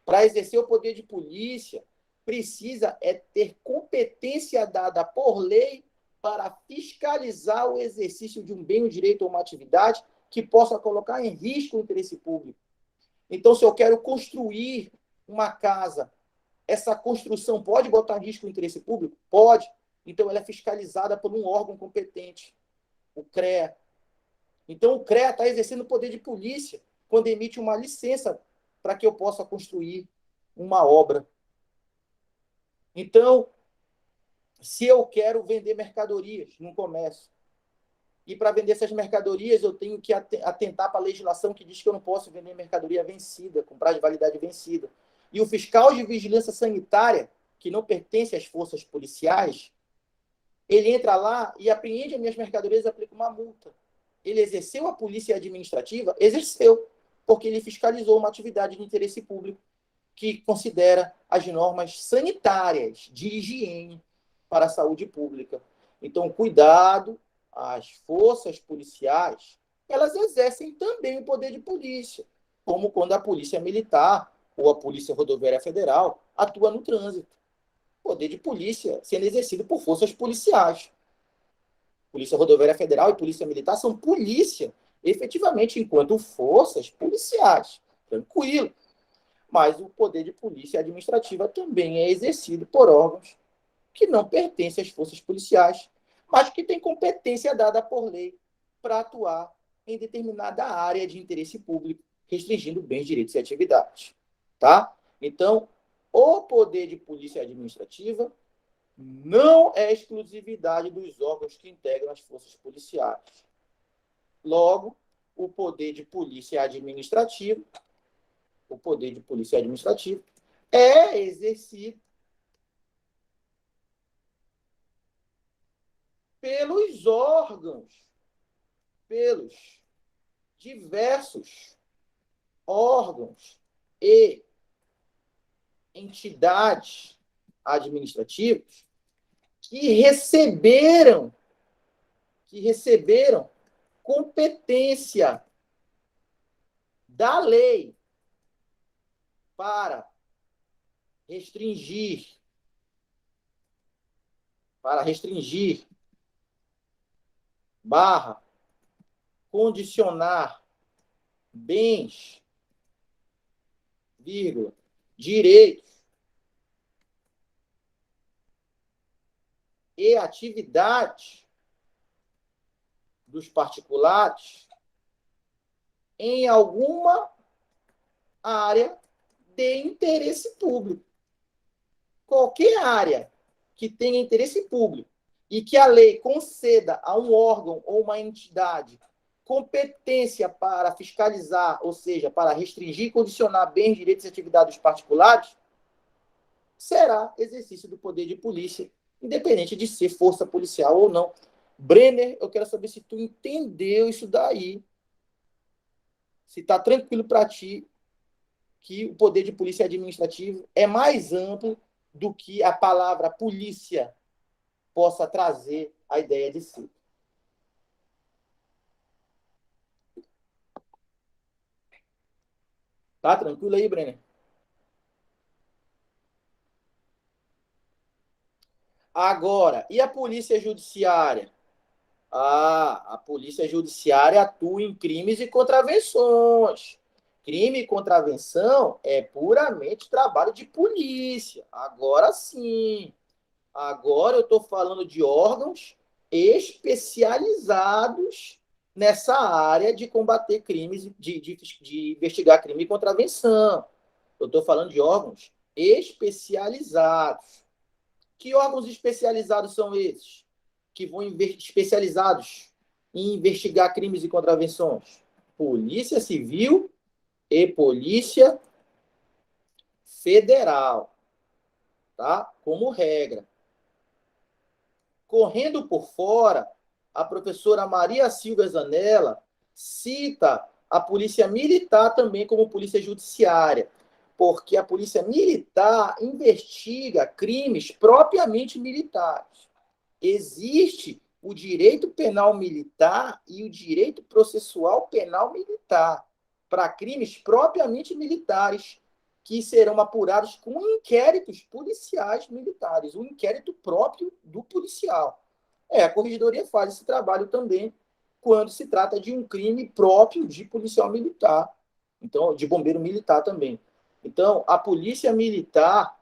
Para exercer o poder de polícia, precisa ter competência dada por lei para fiscalizar o exercício de um bem, um direito ou uma atividade que possa colocar em risco o interesse público. Então, se eu quero construir uma casa, essa construção pode botar em risco o interesse público? Pode. Então, ela é fiscalizada por um órgão competente, o CREA. Então, o CREA está exercendo o poder de polícia quando emite uma licença para que eu possa construir uma obra. Então, se eu quero vender mercadorias num comércio, e para vender essas mercadorias eu tenho que atentar para a legislação que diz que eu não posso vender mercadoria vencida, com prazo de validade vencida. E o fiscal de vigilância sanitária, que não pertence às forças policiais, ele entra lá e apreende as minhas mercadorias e aplica uma multa. Ele exerceu a polícia administrativa? Exerceu, porque ele fiscalizou uma atividade de interesse público que considera as normas sanitárias de higiene para a saúde pública. Então, cuidado, as forças policiais, elas exercem também o poder de polícia, como quando a polícia militar ou a Polícia Rodoviária Federal atua no trânsito. Poder de polícia sendo exercido por forças policiais. Polícia Rodoviária Federal e Polícia Militar são polícia, efetivamente, enquanto forças policiais. Tranquilo. Mas o poder de polícia administrativa também é exercido por órgãos que não pertencem às forças policiais, mas que têm competência dada por lei para atuar em determinada área de interesse público, restringindo bens, direitos e atividades. Tá? Então, o poder de polícia administrativa não é exclusividade dos órgãos que integram as forças policiais. Logo, o poder de polícia administrativa é exercido pelos diversos órgãos e entidades administrativas que receberam competência da lei para restringir, condicionar bens, direitos e atividades dos particulares em alguma área de interesse público. Qualquer área que tenha interesse público e que a lei conceda a um órgão ou uma entidade competência para fiscalizar, ou seja, para restringir e condicionar bens, direitos e atividades particulares, será exercício do poder de polícia, independente de ser força policial ou não. Brenner, eu quero saber se tu entendeu isso daí. Se está tranquilo para ti que o poder de polícia administrativo é mais amplo do que a palavra polícia possa trazer a ideia de si. Tá tranquilo aí, Brenner? Agora, e a polícia judiciária? A polícia judiciária atua em crimes e contravenções. Crime e contravenção é puramente trabalho de polícia. Agora sim. Agora eu estou falando de órgãos especializados nessa área de combater crimes, de investigar crime e contravenção. Eu estou falando de órgãos especializados. Que órgãos especializados são esses? Que vão especializados em investigar crimes e contravenções? Polícia Civil e Polícia Federal, tá? Como regra. Correndo por fora, a professora Maria Silvia Zanella cita a Polícia Militar também como Polícia Judiciária, porque a Polícia Militar investiga crimes propriamente militares. Existe o direito penal militar e o direito processual penal militar para crimes propriamente militares, que serão apurados com inquéritos policiais militares, o inquérito próprio do policial. A Corregedoria faz esse trabalho também quando se trata de um crime próprio de policial militar, então de bombeiro militar também. Então, a Polícia Militar,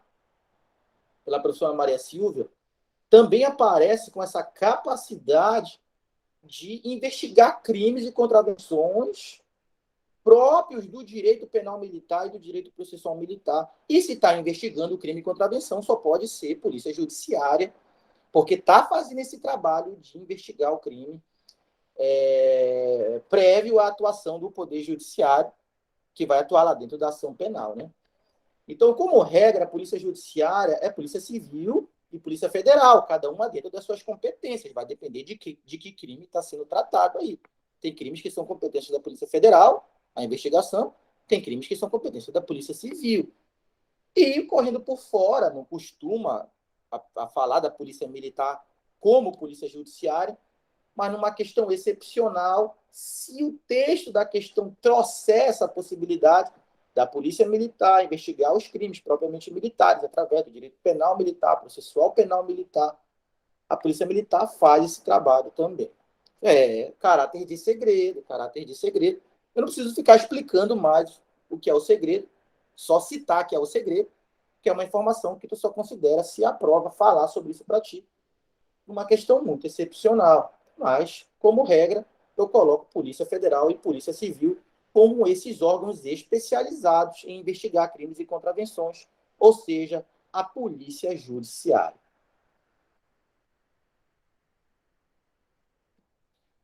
pela professora Maria Silvia, também aparece com essa capacidade de investigar crimes e contravenções próprios do direito penal militar e do direito processual militar. E se está investigando o crime e contravenção, só pode ser polícia judiciária, porque está fazendo esse trabalho de investigar o crime prévio à atuação do Poder Judiciário, que vai atuar lá dentro da ação penal, né? Então, como regra, a Polícia Judiciária é Polícia Civil e Polícia Federal, cada uma dentro das suas competências. Vai depender de que crime está sendo tratado aí. Tem crimes que são competências da Polícia Federal, a investigação, tem crimes que são competências da Polícia Civil. E, correndo por fora, não costuma a falar da Polícia Militar como Polícia Judiciária, mas numa questão excepcional, se o texto da questão trouxer essa possibilidade da Polícia Militar investigar os crimes propriamente militares, através do direito penal militar, processual penal militar, a Polícia Militar faz esse trabalho também. Caráter de segredo, caráter de segredo. Eu não preciso ficar explicando mais o que é o segredo, só citar que é o segredo, que é uma informação que tu só considera se a prova falar sobre isso para ti. Uma questão muito excepcional. Mas, como regra, eu coloco Polícia Federal e Polícia Civil como esses órgãos especializados em investigar crimes e contravenções, ou seja, a Polícia Judiciária.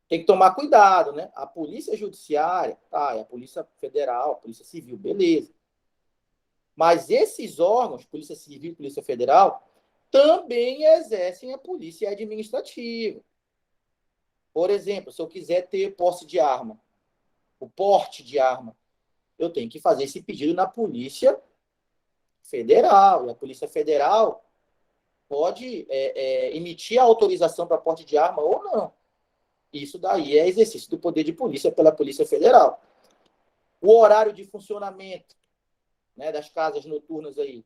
Tem que tomar cuidado, né? A Polícia Judiciária, é a Polícia Federal, a Polícia Civil, beleza. Mas esses órgãos, Polícia Civil e Polícia Federal, também exercem a polícia administrativa. Por exemplo, se eu quiser ter posse de arma, o porte de arma, eu tenho que fazer esse pedido na Polícia Federal. E a Polícia Federal pode emitir a autorização para porte de arma ou não. Isso daí é exercício do poder de polícia pela Polícia Federal. O horário de funcionamento, né, das casas noturnas aí,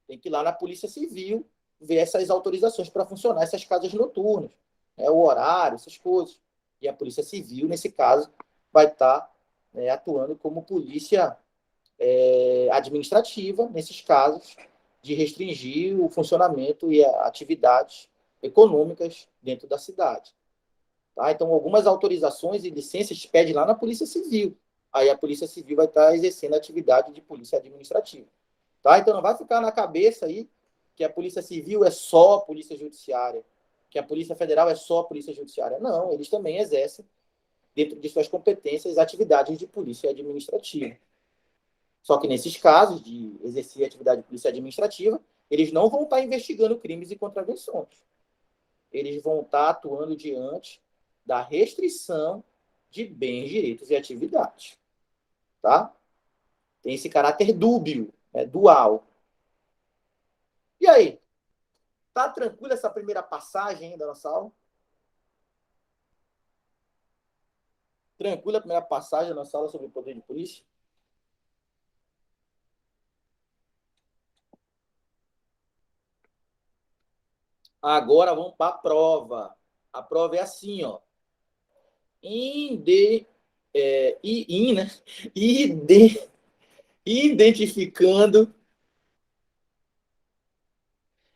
tem que ir lá na Polícia Civil ver essas autorizações para funcionar essas casas noturnas. O horário, essas coisas. E a Polícia Civil, nesse caso, vai estar atuando como polícia administrativa, nesses casos, de restringir o funcionamento e atividades econômicas dentro da cidade. Tá? Então, algumas autorizações e licenças pedem lá na Polícia Civil. Aí a Polícia Civil vai estar exercendo a atividade de polícia administrativa. Tá? Então, não vai ficar na cabeça aí que a Polícia Civil é só Polícia Judiciária, que a Polícia Federal é só Polícia Judiciária. Não, eles também exercem, dentro de suas competências, atividades de polícia administrativa. Só que nesses casos de exercer atividade de polícia administrativa, eles não vão estar investigando crimes e contravenções. Eles vão estar atuando diante da restrição de bens, direitos e atividades. Tá? Tem esse caráter dúbio, dual. E aí? Tá tranquila essa primeira passagem da nossa aula? Tranquila a primeira passagem da nossa aula sobre o poder de polícia? Agora vamos para a prova. A prova é assim, ó.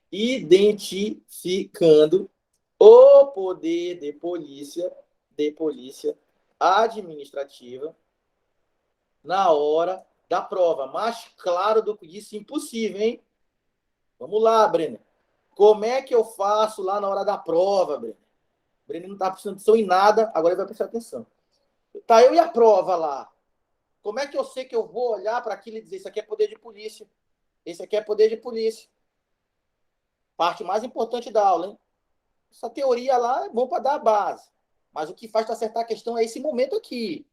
Identificando o poder de polícia administrativa na hora da prova. Mais claro do que isso, impossível, hein? Vamos lá, Brenner. Como é que eu faço lá na hora da prova, Brenner? Brenner não está prestando atenção em nada, agora ele vai prestar atenção. Tá, eu e a prova lá. Como é que eu sei que eu vou olhar para aquilo e dizer isso aqui é poder de polícia? Esse aqui é poder de polícia. Parte mais importante da aula, hein? Essa teoria lá é bom para dar a base. Mas o que faz para acertar a questão é esse momento aqui.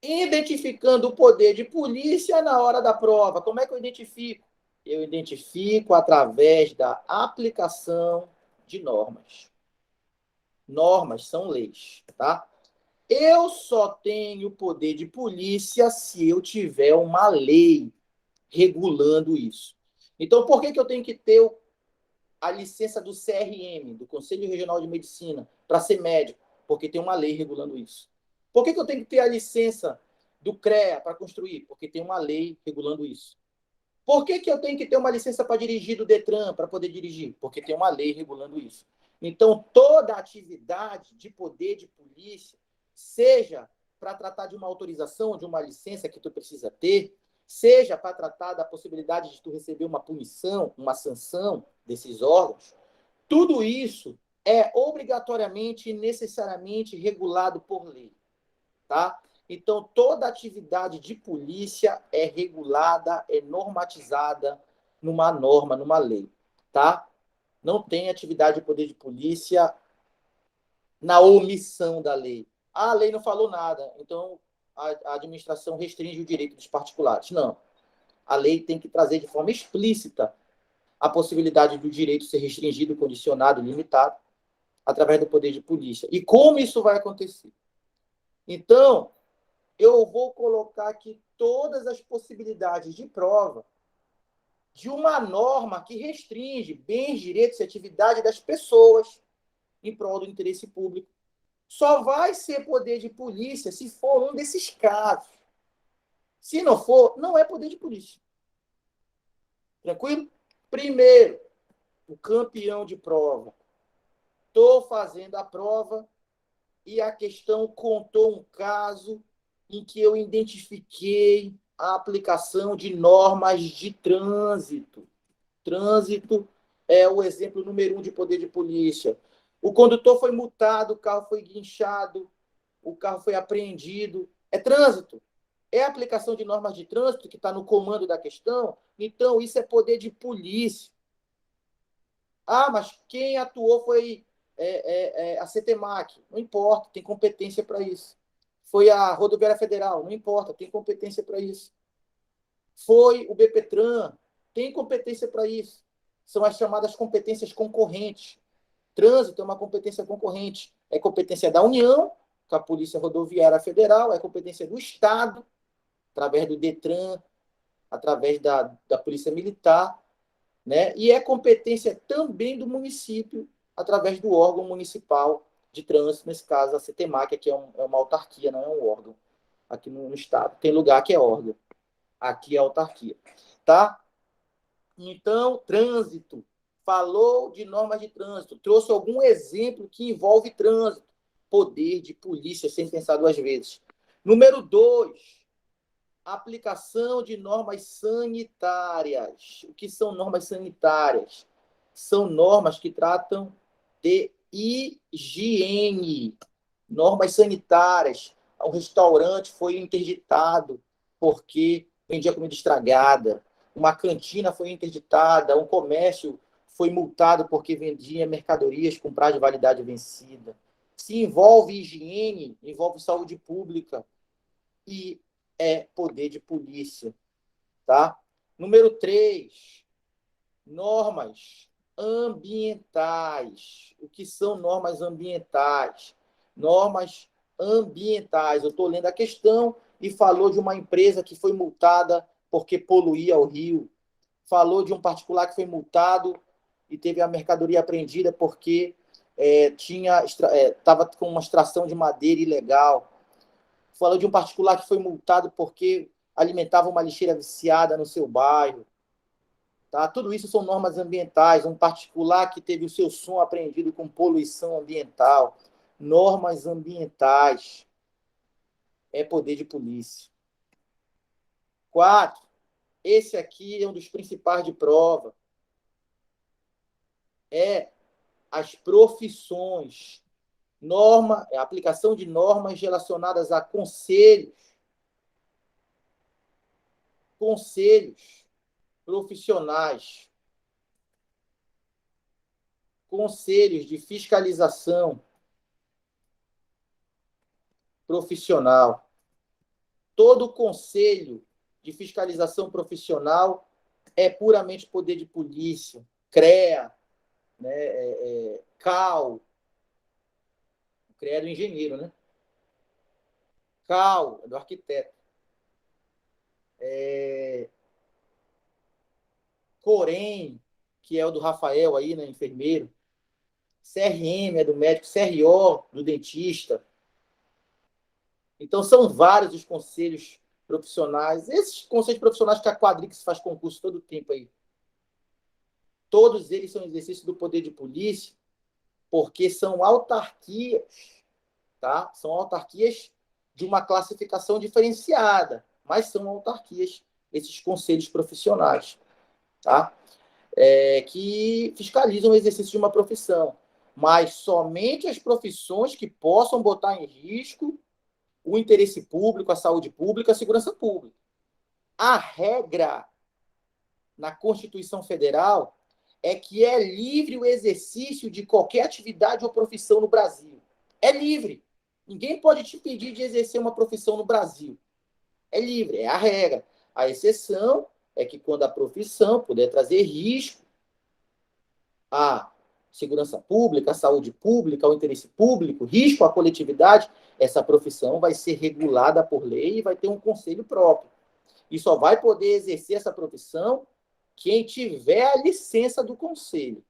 Identificando o poder de polícia na hora da prova. Como é que eu identifico? Eu identifico através da aplicação de normas. Normas são leis, tá? Eu só tenho poder de polícia se eu tiver uma lei regulando isso. Então, por que eu tenho que ter a licença do CRM, do Conselho Regional de Medicina, para ser médico? Porque tem uma lei regulando isso. Por que eu tenho que ter a licença do CREA para construir? Porque tem uma lei regulando isso. Por que eu tenho que ter uma licença para dirigir do Detran, para poder dirigir? Porque tem uma lei regulando isso. Então, toda atividade de poder de polícia, seja para tratar de uma autorização, de uma licença que tu precisa ter, seja para tratar da possibilidade de tu receber uma punição, uma sanção desses órgãos, tudo isso é obrigatoriamente e necessariamente regulado por lei, tá? Então, toda atividade de polícia é regulada, é normatizada numa norma, numa lei, tá? Não tem atividade de poder de polícia na omissão da lei. A lei não falou nada, então a administração restringe o direito dos particulares. Não. A lei tem que trazer de forma explícita a possibilidade do direito ser restringido, condicionado, limitado, através do poder de polícia. E como isso vai acontecer? Então, eu vou colocar aqui todas as possibilidades de prova de uma norma que restringe bens, direitos e atividade das pessoas em prol do interesse público. Só vai ser poder de polícia se for um desses casos. Se não for, não é poder de polícia. Tranquilo? Primeiro, o campeão de prova. Estou fazendo a prova e a questão contou um caso em que eu identifiquei a aplicação de normas de trânsito. Trânsito é o exemplo número 1 de poder de polícia. O condutor foi multado, o carro foi guinchado, o carro foi apreendido. É trânsito. É a aplicação de normas de trânsito que está no comando da questão. Então, isso é poder de polícia. Ah, mas quem atuou foi a CETEMAC. Não importa, tem competência para isso. Foi a Rodoviária Federal. Não importa, tem competência para isso. Foi o BPTran. Tem competência para isso. São as chamadas competências concorrentes. Trânsito é uma competência concorrente. É competência da União, com a Polícia Rodoviária Federal, é competência do Estado, através do Detran, através da Polícia Militar, né? E é competência também do município, através do órgão municipal de trânsito, nesse caso a CETEMAC, que é uma autarquia, não é um órgão aqui no Estado. Tem lugar que é órgão, aqui é autarquia. Tá? Então, trânsito. Falou de normas de trânsito, trouxe algum exemplo que envolve trânsito. Poder de polícia, sem pensar duas vezes. Número 2, aplicação de normas sanitárias. O que são normas sanitárias? São normas que tratam de higiene. Normas sanitárias. Um restaurante foi interditado porque vendia comida estragada. Uma cantina foi interditada. Um comércio foi multado porque vendia mercadorias com prazo de validade vencida. Se envolve higiene, envolve saúde pública e é poder de polícia, tá? Número 3, normas ambientais. O que são normas ambientais? Normas ambientais. Eu estou lendo a questão e falou de uma empresa que foi multada porque poluía o rio. Falou de um particular que foi multado e teve a mercadoria apreendida porque estava com uma extração de madeira ilegal. Falou de um particular que foi multado porque alimentava uma lixeira viciada no seu bairro. Tá? Tudo isso são normas ambientais. Um particular que teve o seu som apreendido com poluição ambiental. Normas ambientais. É poder de polícia. 4, esse aqui é um dos principais de prova. É as profissões. A aplicação de normas relacionadas a conselhos profissionais, conselhos de fiscalização profissional. Todo conselho de fiscalização profissional é puramente poder de polícia. CREA, né, CAL, CREA é do engenheiro, né? CAL é do arquiteto. COREM, que é o do Rafael aí, né, enfermeiro. CRM é do médico, CRO do dentista. Então, são vários os conselhos profissionais. Esses conselhos profissionais que a Quadrix faz concurso todo o tempo aí. Todos eles são exercícios do poder de polícia, porque são autarquias, tá? São autarquias de uma classificação diferenciada, mas são autarquias, esses conselhos profissionais, tá? Que fiscalizam o exercício de uma profissão, mas somente as profissões que possam botar em risco o interesse público, a saúde pública, a segurança pública. A regra na Constituição Federal é que é livre o exercício de qualquer atividade ou profissão no Brasil. É livre. Ninguém pode te impedir de exercer uma profissão no Brasil. É livre, é a regra. A exceção é que quando a profissão puder trazer risco à segurança pública, à saúde pública, ao interesse público, risco à coletividade, essa profissão vai ser regulada por lei e vai ter um conselho próprio. E só vai poder exercer essa profissão quem tiver a licença do conselho.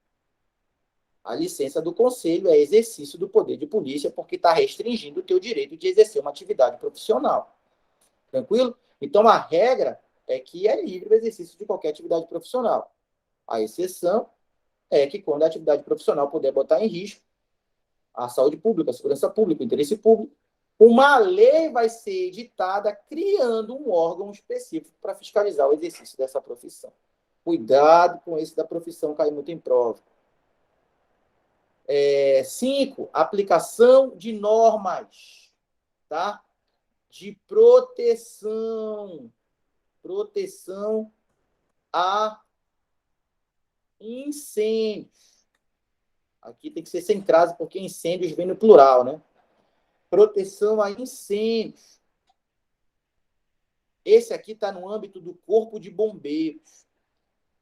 A licença do conselho é exercício do poder de polícia, porque está restringindo o teu direito de exercer uma atividade profissional. Tranquilo? Então, a regra é que é livre o exercício de qualquer atividade profissional. A exceção é que quando a atividade profissional puder botar em risco a saúde pública, a segurança pública, o interesse público, uma lei vai ser editada criando um órgão específico para fiscalizar o exercício dessa profissão. Cuidado com esse da profissão cair muito em prova. 5, aplicação de normas, tá? De proteção a incêndios. Aqui tem que ser sem crase, porque incêndios vem no plural, né? Proteção a incêndios. Esse aqui está no âmbito do Corpo de Bombeiros.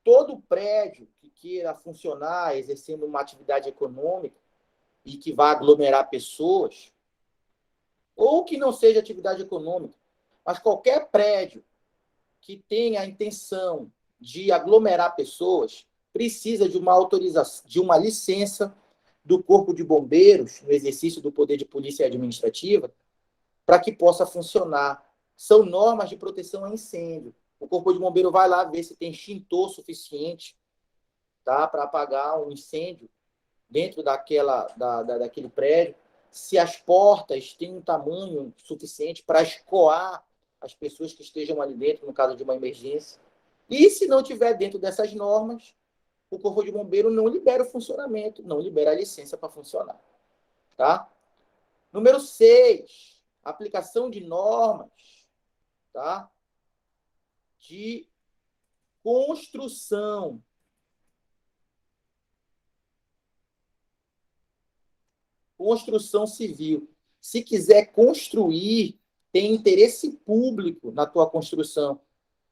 Todo prédio que queira funcionar exercendo uma atividade econômica e que vá aglomerar pessoas, ou que não seja atividade econômica, mas qualquer prédio que tenha a intenção de aglomerar pessoas, precisa de uma autorização, de uma licença do Corpo de Bombeiros, no exercício do poder de polícia administrativa, para que possa funcionar. São normas de proteção a incêndio. O Corpo de Bombeiro vai lá ver se tem extintor suficiente, tá, para apagar um incêndio dentro daquele prédio, se as portas têm um tamanho suficiente para escoar as pessoas que estejam ali dentro, no caso de uma emergência. E se não tiver dentro dessas normas, o Corpo de Bombeiro não libera o funcionamento, não libera a licença para funcionar. Tá? Número 6, aplicação de normas, tá? De construção. Construção civil. Se quiser construir, tem interesse público na tua construção.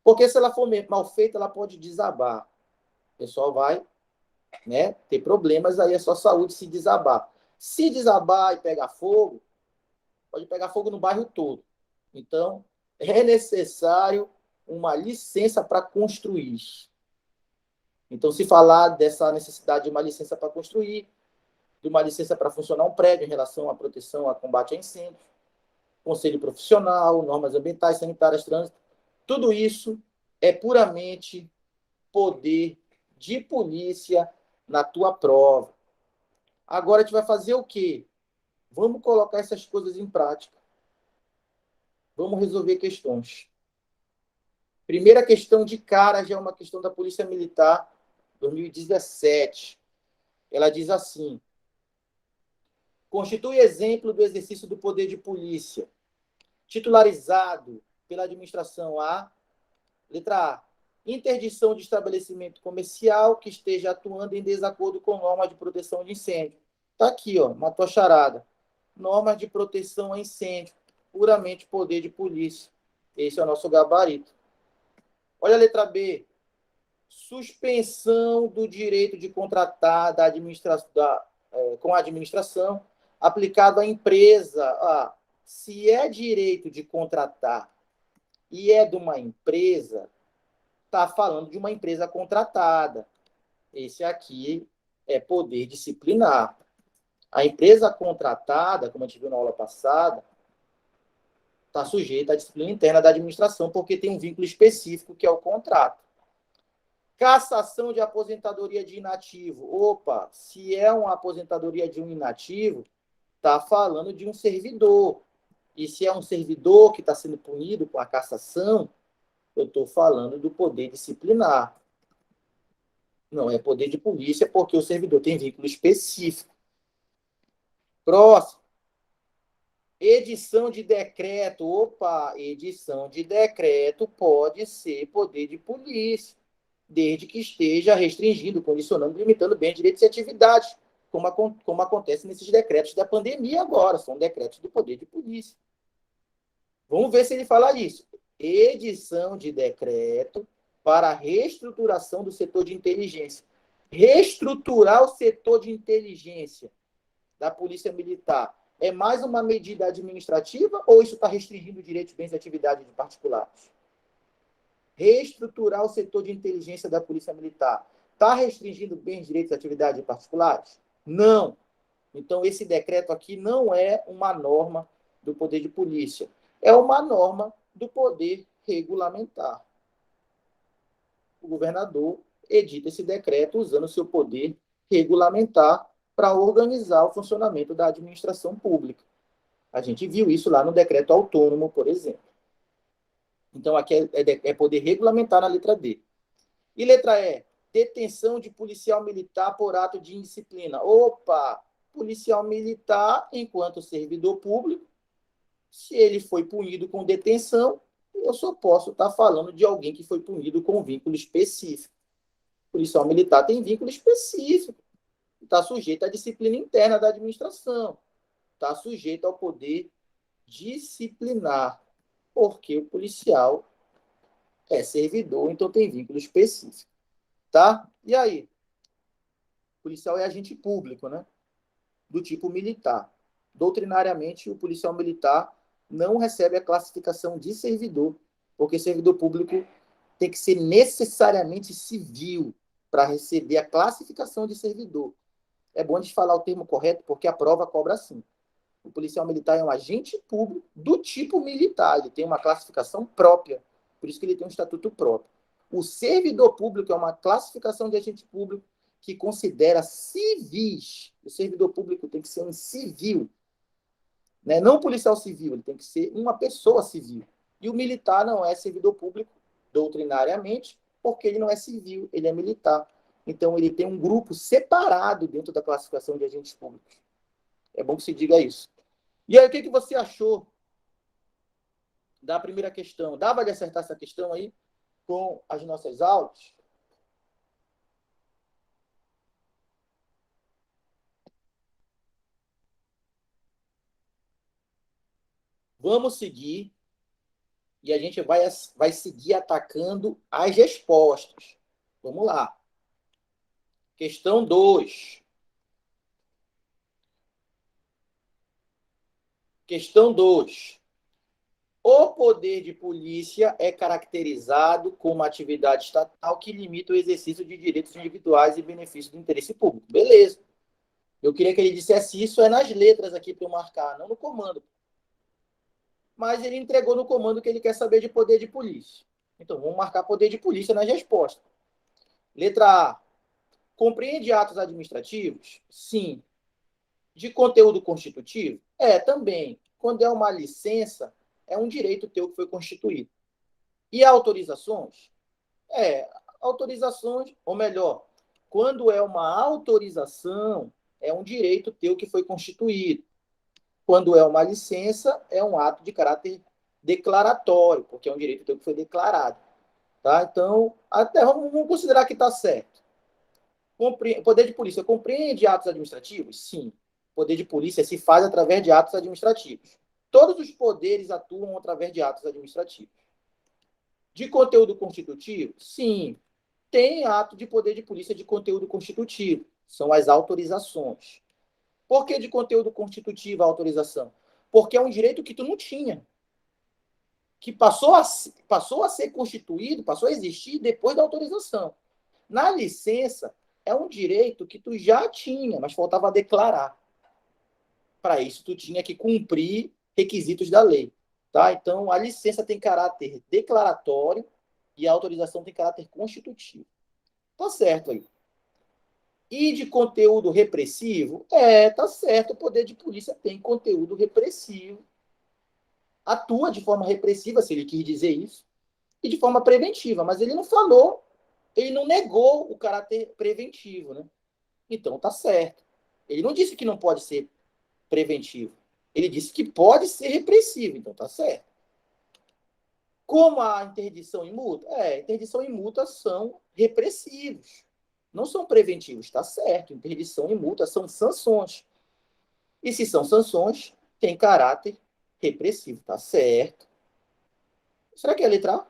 Porque se ela for mal feita, ela pode desabar. O pessoal vai, né, ter problemas, aí é só saúde se desabar. Se desabar e pegar fogo, pode pegar fogo no bairro todo. Então, é necessário uma licença para construir. Então, se falar dessa necessidade de uma licença para construir, de uma licença para funcionar um prédio em relação à proteção, a combate a incêndios, conselho profissional, normas ambientais, sanitárias, trânsito, tudo isso é puramente poder de polícia na tua prova. Agora a gente vai fazer o quê? Vamos colocar essas coisas em prática. Vamos resolver questões. Primeira questão de cara já é uma questão da Polícia Militar, 2017. Ela diz assim: constitui exemplo do exercício do poder de polícia, titularizado pela administração A, letra A, interdição de estabelecimento comercial que esteja atuando em desacordo com normas de proteção de incêndio. Está aqui, ó, uma tua charada. Normas de proteção a incêndio, puramente poder de polícia. Esse é o nosso gabarito. Olha a letra B. Suspensão do direito de contratar com a administração aplicado à empresa. Se é direito de contratar e é de uma empresa, está falando de uma empresa contratada. Esse aqui é poder disciplinar. A empresa contratada, como a gente viu na aula passada, está sujeita à disciplina interna da administração, porque tem um vínculo específico, que é o contrato. Cassação de aposentadoria de inativo. Opa, se é uma aposentadoria de um inativo, está falando de um servidor. E se é um servidor que está sendo punido com a cassação, eu estou falando do poder disciplinar. Não é poder de polícia, porque o servidor tem vínculo específico. Próximo. Edição de decreto. Opa, edição de decreto pode ser poder de polícia, desde que esteja restringindo, condicionando, limitando bens, direitos e atividades, como acontece nesses decretos da pandemia agora. São decretos do poder de polícia. Vamos ver se ele fala isso. Edição de decreto para a reestruturação do setor de inteligência. Reestruturar o setor de inteligência da Polícia Militar é mais uma medida administrativa ou isso está restringindo direitos, bens e atividades de particulares? Reestruturar o setor de inteligência da Polícia Militar está restringindo bens, direitos e atividades de particulares? Não. Então, esse decreto aqui não é uma norma do poder de polícia. É uma norma do poder regulamentar. O governador edita esse decreto usando o seu poder regulamentar para organizar o funcionamento da administração pública. A gente viu isso lá no decreto autônomo, por exemplo. Então, aqui é poder regulamentar na letra D. E letra E, detenção de policial militar por ato de indisciplina. Opa! Policial militar, enquanto servidor público, se ele foi punido com detenção, eu só posso estar falando de alguém que foi punido com vínculo específico. O policial militar tem vínculo específico. Está sujeito à disciplina interna da administração. Está sujeito ao poder disciplinar, porque o policial é servidor, então tem vínculo específico. Tá? E aí? O policial é agente público, né? Do tipo militar. Doutrinariamente, o policial militar não recebe a classificação de servidor, porque servidor público tem que ser necessariamente civil para receber a classificação de servidor. É bom a gente falar o termo correto, porque a prova cobra assim. O policial militar é um agente público do tipo militar, ele tem uma classificação própria, por isso que ele tem um estatuto próprio. O servidor público é uma classificação de agente público que considera civis. O servidor público tem que ser um civil, né? Não um policial civil, ele tem que ser uma pessoa civil. E o militar não é servidor público, doutrinariamente, porque ele não é civil, ele é militar. Então, ele tem um grupo separado dentro da classificação de agentes públicos. É bom que se diga isso. E aí, o que você achou da primeira questão? Dava de acertar essa questão aí com as nossas aulas? Vamos seguir e a gente vai seguir atacando as respostas. Vamos lá. Questão 2. Questão 2. O poder de polícia é caracterizado como uma atividade estatal que limita o exercício de direitos individuais e benefícios do interesse público. Beleza. Eu queria que ele dissesse isso nas letras aqui para eu marcar, não no comando. Mas ele entregou no comando que ele quer saber de poder de polícia. Então, vamos marcar poder de polícia nas respostas. Letra A. Compreende atos administrativos? Sim. De conteúdo constitutivo? Também. Quando é uma licença, é um direito teu que foi constituído. E autorizações? Autorizações, ou melhor, quando é uma autorização, é um direito teu que foi constituído. Quando é uma licença, é um ato de caráter declaratório, porque é um direito teu que foi declarado. Tá? Então, até vamos considerar que está certo. Poder de polícia compreende atos administrativos? Sim. Poder de polícia se faz através de atos administrativos. Todos os poderes atuam através de atos administrativos. De conteúdo constitutivo? Sim. Tem ato de poder de polícia de conteúdo constitutivo. São as autorizações. Por que de conteúdo constitutivo a autorização? Porque é um direito que tu não tinha. Que passou a ser constituído, passou a existir depois da autorização. Na licença, é um direito que tu já tinha, mas faltava declarar. Para isso, tu tinha que cumprir requisitos da lei. Tá? Então, a licença tem caráter declaratório e a autorização tem caráter constitutivo. Tá certo aí. E de conteúdo repressivo? Tá certo, o poder de polícia tem conteúdo repressivo. Atua de forma repressiva, se ele quis dizer isso, e de forma preventiva, mas ele não falou, ele não negou o caráter preventivo, né? Então tá certo. Ele não disse que não pode ser preventivo. Ele disse que pode ser repressivo, então tá certo. Como a interdição e multa? Interdição e multa são repressivos. Não são preventivos, tá certo. Interdição e multa são sanções. E se são sanções, tem caráter repressivo, tá certo. Será que é a letra A?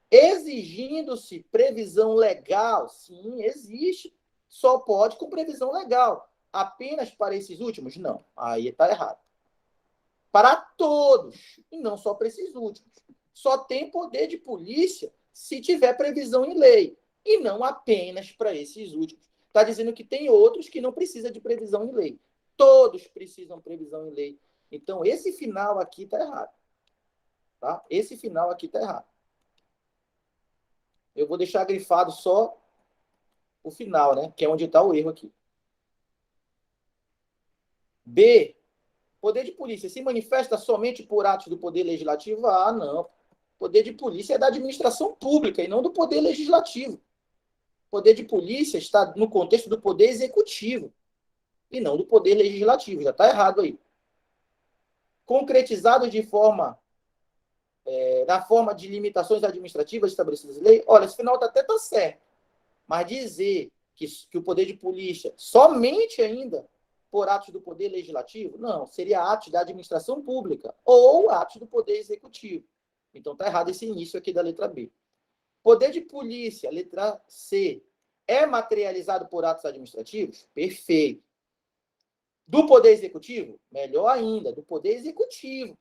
Exigindo-se previsão legal? Sim, existe. Só pode com previsão legal. Apenas para esses últimos? Não. Aí está errado. Para todos, e não só para esses últimos. Só tem poder de polícia se tiver previsão em lei, e não apenas para esses últimos. Está dizendo que tem outros que não precisam de previsão em lei. Todos precisam de previsão em lei. Então, esse final aqui está errado. Tá? Esse final aqui está errado. Eu vou deixar grifado só o final, né? Que é onde está o erro aqui. B. Poder de polícia se manifesta somente por atos do poder legislativo? Ah, não. Poder de polícia é da administração pública e não do poder legislativo. Poder de polícia está no contexto do poder executivo e não do poder legislativo. Já está errado aí. Concretizado de forma na forma de limitações administrativas estabelecidas em lei, olha, esse final até está certo. Mas dizer que o poder de polícia somente ainda por atos do poder legislativo, não, seria atos da administração pública ou atos do poder executivo. Então está errado esse início aqui da letra B. Poder de polícia, letra C, é materializado por atos administrativos? Perfeito. Do poder executivo? Melhor ainda, do poder executivo.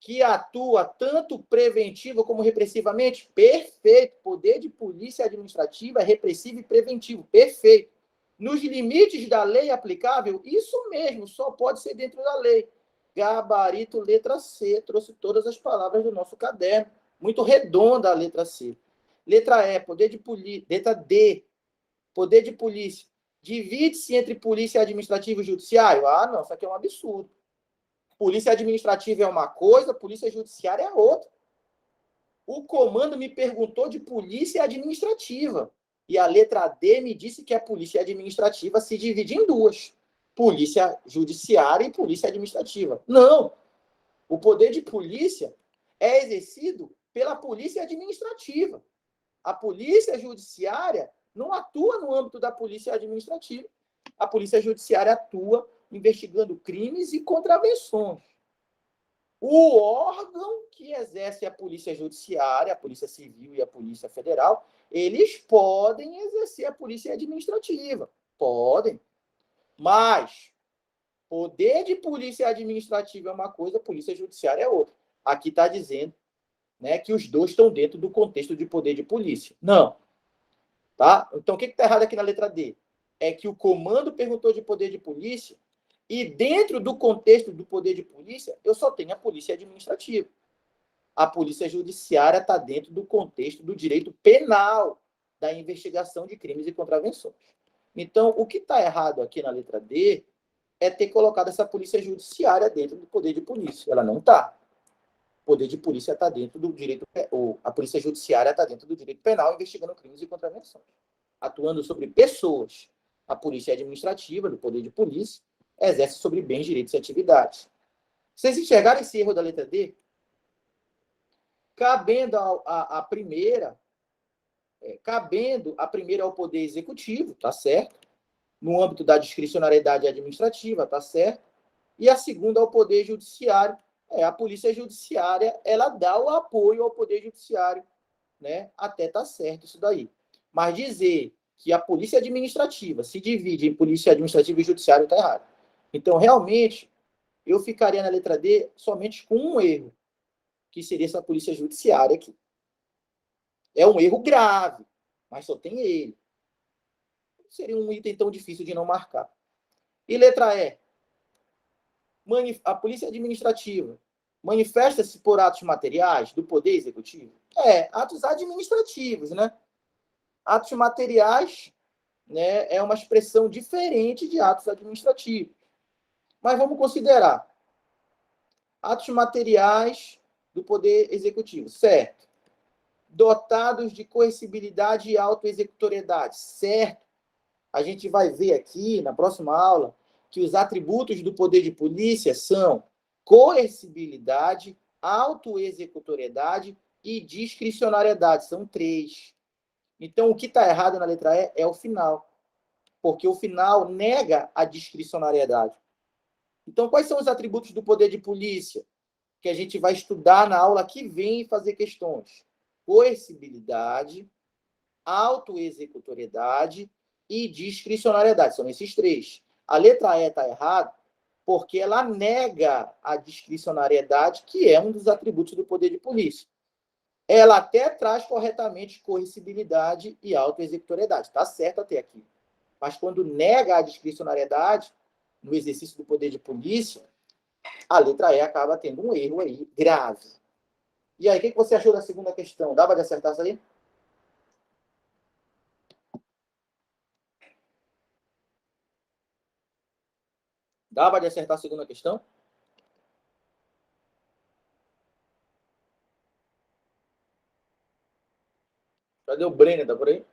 Que atua tanto preventivo como repressivamente? Perfeito. Poder de polícia administrativa é repressivo e preventivo. Perfeito. Nos limites da lei aplicável? Isso mesmo, só pode ser dentro da lei. Gabarito, letra C. Trouxe todas as palavras do nosso caderno. Muito redonda a letra C. Letra E, poder de polícia. Letra D, poder de polícia. Divide-se entre polícia administrativa e judiciário? Ah, não, isso aqui é um absurdo. Polícia administrativa é uma coisa, polícia judiciária é outra. O comando me perguntou de polícia administrativa. E a letra D me disse que a polícia administrativa se divide em duas. Polícia judiciária e polícia administrativa. Não. O poder de polícia é exercido pela polícia administrativa. A polícia judiciária não atua no âmbito da polícia administrativa. A polícia judiciária atua investigando crimes e contravenções. O órgão que exerce a polícia judiciária, a polícia civil e a polícia federal, eles podem exercer a polícia administrativa. Podem. Mas poder de polícia administrativa é uma coisa, polícia judiciária é outra. Aqui está dizendo, né, que os dois estão dentro do contexto de poder de polícia. Não. Tá? Então, o que está errado aqui na letra D? É que o comando perguntou de poder de polícia e dentro do contexto do poder de polícia, eu só tenho a polícia administrativa. A polícia judiciária está dentro do contexto do direito penal da investigação de crimes e contravenções. Então, o que está errado aqui na letra D é ter colocado essa polícia judiciária dentro do poder de polícia. Ela não está. O poder de polícia está dentro do direito, ou a polícia judiciária está dentro do direito penal, investigando crimes e contravenções, atuando sobre pessoas. A polícia administrativa, do poder de polícia, exerce sobre bens, direitos e atividades. Vocês enxergaram esse erro da letra D? Cabendo a primeira ao poder executivo, tá certo? No âmbito da discricionariedade administrativa, tá certo? E a segunda ao poder judiciário. A polícia judiciária, ela dá o apoio ao poder judiciário, né? Até tá certo isso daí. Mas dizer que a polícia administrativa se divide em polícia administrativa e judiciária, está errado. Então, realmente, eu ficaria na letra D somente com um erro, que seria essa polícia judiciária aqui. É um erro grave, mas só tem ele. Seria um item tão difícil de não marcar. E letra E. A polícia administrativa manifesta-se por atos materiais do Poder Executivo? Atos administrativos, né? Atos materiais, né, é uma expressão diferente de atos administrativos. Mas vamos considerar atos materiais do Poder Executivo, certo? Dotados de coercibilidade e autoexecutoriedade, certo? A gente vai ver aqui, na próxima aula, que os atributos do poder de polícia são coercibilidade, autoexecutoriedade e discricionariedade. São 3. Então, o que está errado na letra E é o final, porque o final nega a discricionariedade. Então, quais são os atributos do poder de polícia que a gente vai estudar na aula que vem e fazer questões? Coercibilidade, autoexecutoriedade e discricionariedade. São esses 3. A letra E está errada porque ela nega a discricionariedade, que é um dos atributos do poder de polícia. Ela até traz corretamente coercibilidade e autoexecutoriedade. Está certo até aqui. Mas quando nega a discricionariedade no exercício do poder de polícia, a letra E acaba tendo um erro aí grave. E aí, o que você achou da segunda questão? Dava de acertar isso aí? Dava de acertar a segunda questão? Cadê o Brenner? Tá por aí?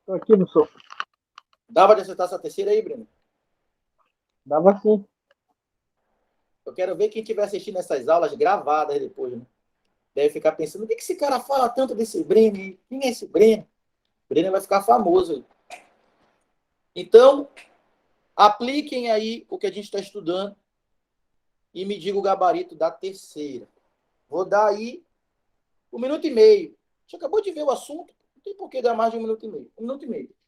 Tô aqui, professor. Dava de acertar essa terceira aí, Brenner? Dava sim. Eu quero ver quem estiver assistindo essas aulas gravadas depois, né? Deve ficar pensando, o que esse cara fala tanto desse Brenner? Quem é esse Brenner? O Brenner vai ficar famoso. Então, apliquem aí o que a gente está estudando e me diga o gabarito da terceira. Vou dar aí 1 minuto e meio. A gente acabou de ver o assunto, não tem por que dar mais de 1 minuto e meio. 1 minuto e meio.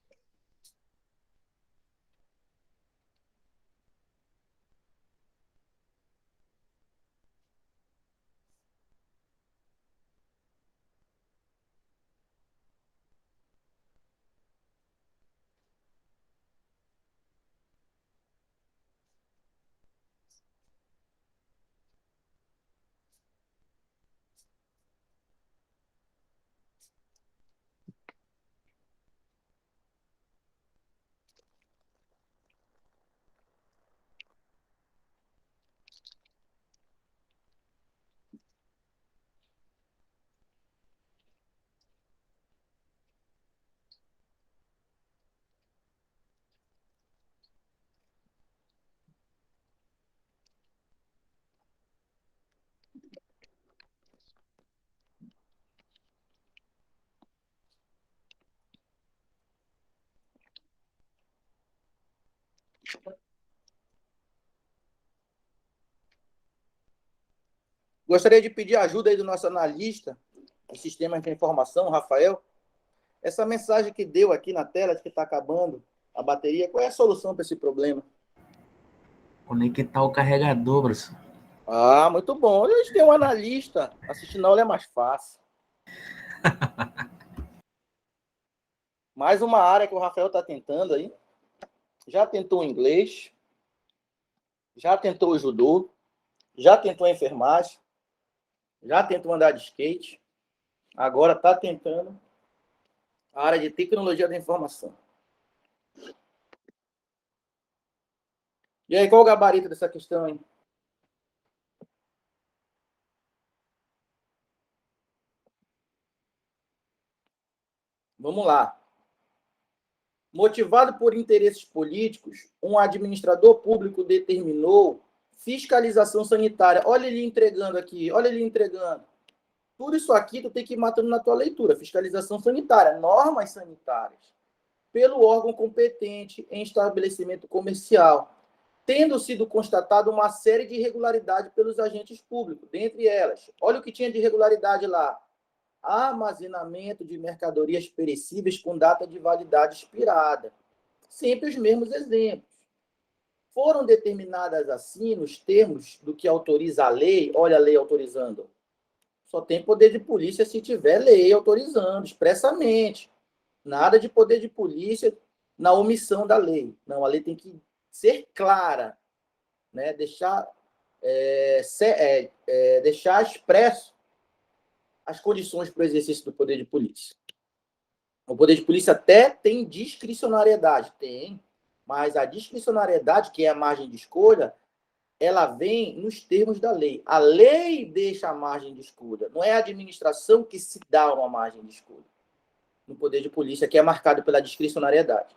Gostaria de pedir ajuda aí do nosso analista de sistemas de informação, Rafael. Essa mensagem que deu aqui na tela de que está acabando a bateria, qual é a solução para esse problema? Conectar o carregador, professor. Ah, muito bom. A gente tem um analista. Assistindo a aula é mais fácil. Mais uma área que o Rafael está tentando aí. Já tentou o inglês. Já tentou o judô. Já tentou a enfermagem. Já tentou andar de skate. Agora está tentando a área de tecnologia da informação. E aí, qual o gabarito dessa questão, hein? Vamos lá. Motivado por interesses políticos, um administrador público determinou fiscalização sanitária. Olha ele entregando aqui, olha ele entregando. Tudo isso aqui tu tem que ir matando na tua leitura. Fiscalização sanitária, normas sanitárias, pelo órgão competente em estabelecimento comercial. tendo sido constatada uma série de irregularidades pelos agentes públicos, dentre elas, olha o que tinha de irregularidade lá: armazenamento de mercadorias perecíveis com data de validade expirada. Sempre os mesmos exemplos. Foram determinadas assim, nos termos do que autoriza a lei, olha a lei autorizando, só tem poder de polícia se tiver lei autorizando, expressamente. Nada de poder de polícia na omissão da lei. Não, a lei tem que ser clara, né? Deixar expresso as condições para o exercício do poder de polícia. O poder de polícia até tem discricionariedade, tem, mas a discricionariedade, que é a margem de escolha, ela vem nos termos da lei. A lei deixa a margem de escolha, não é a administração que se dá uma margem de escolha no poder de polícia, que é marcado pela discricionariedade.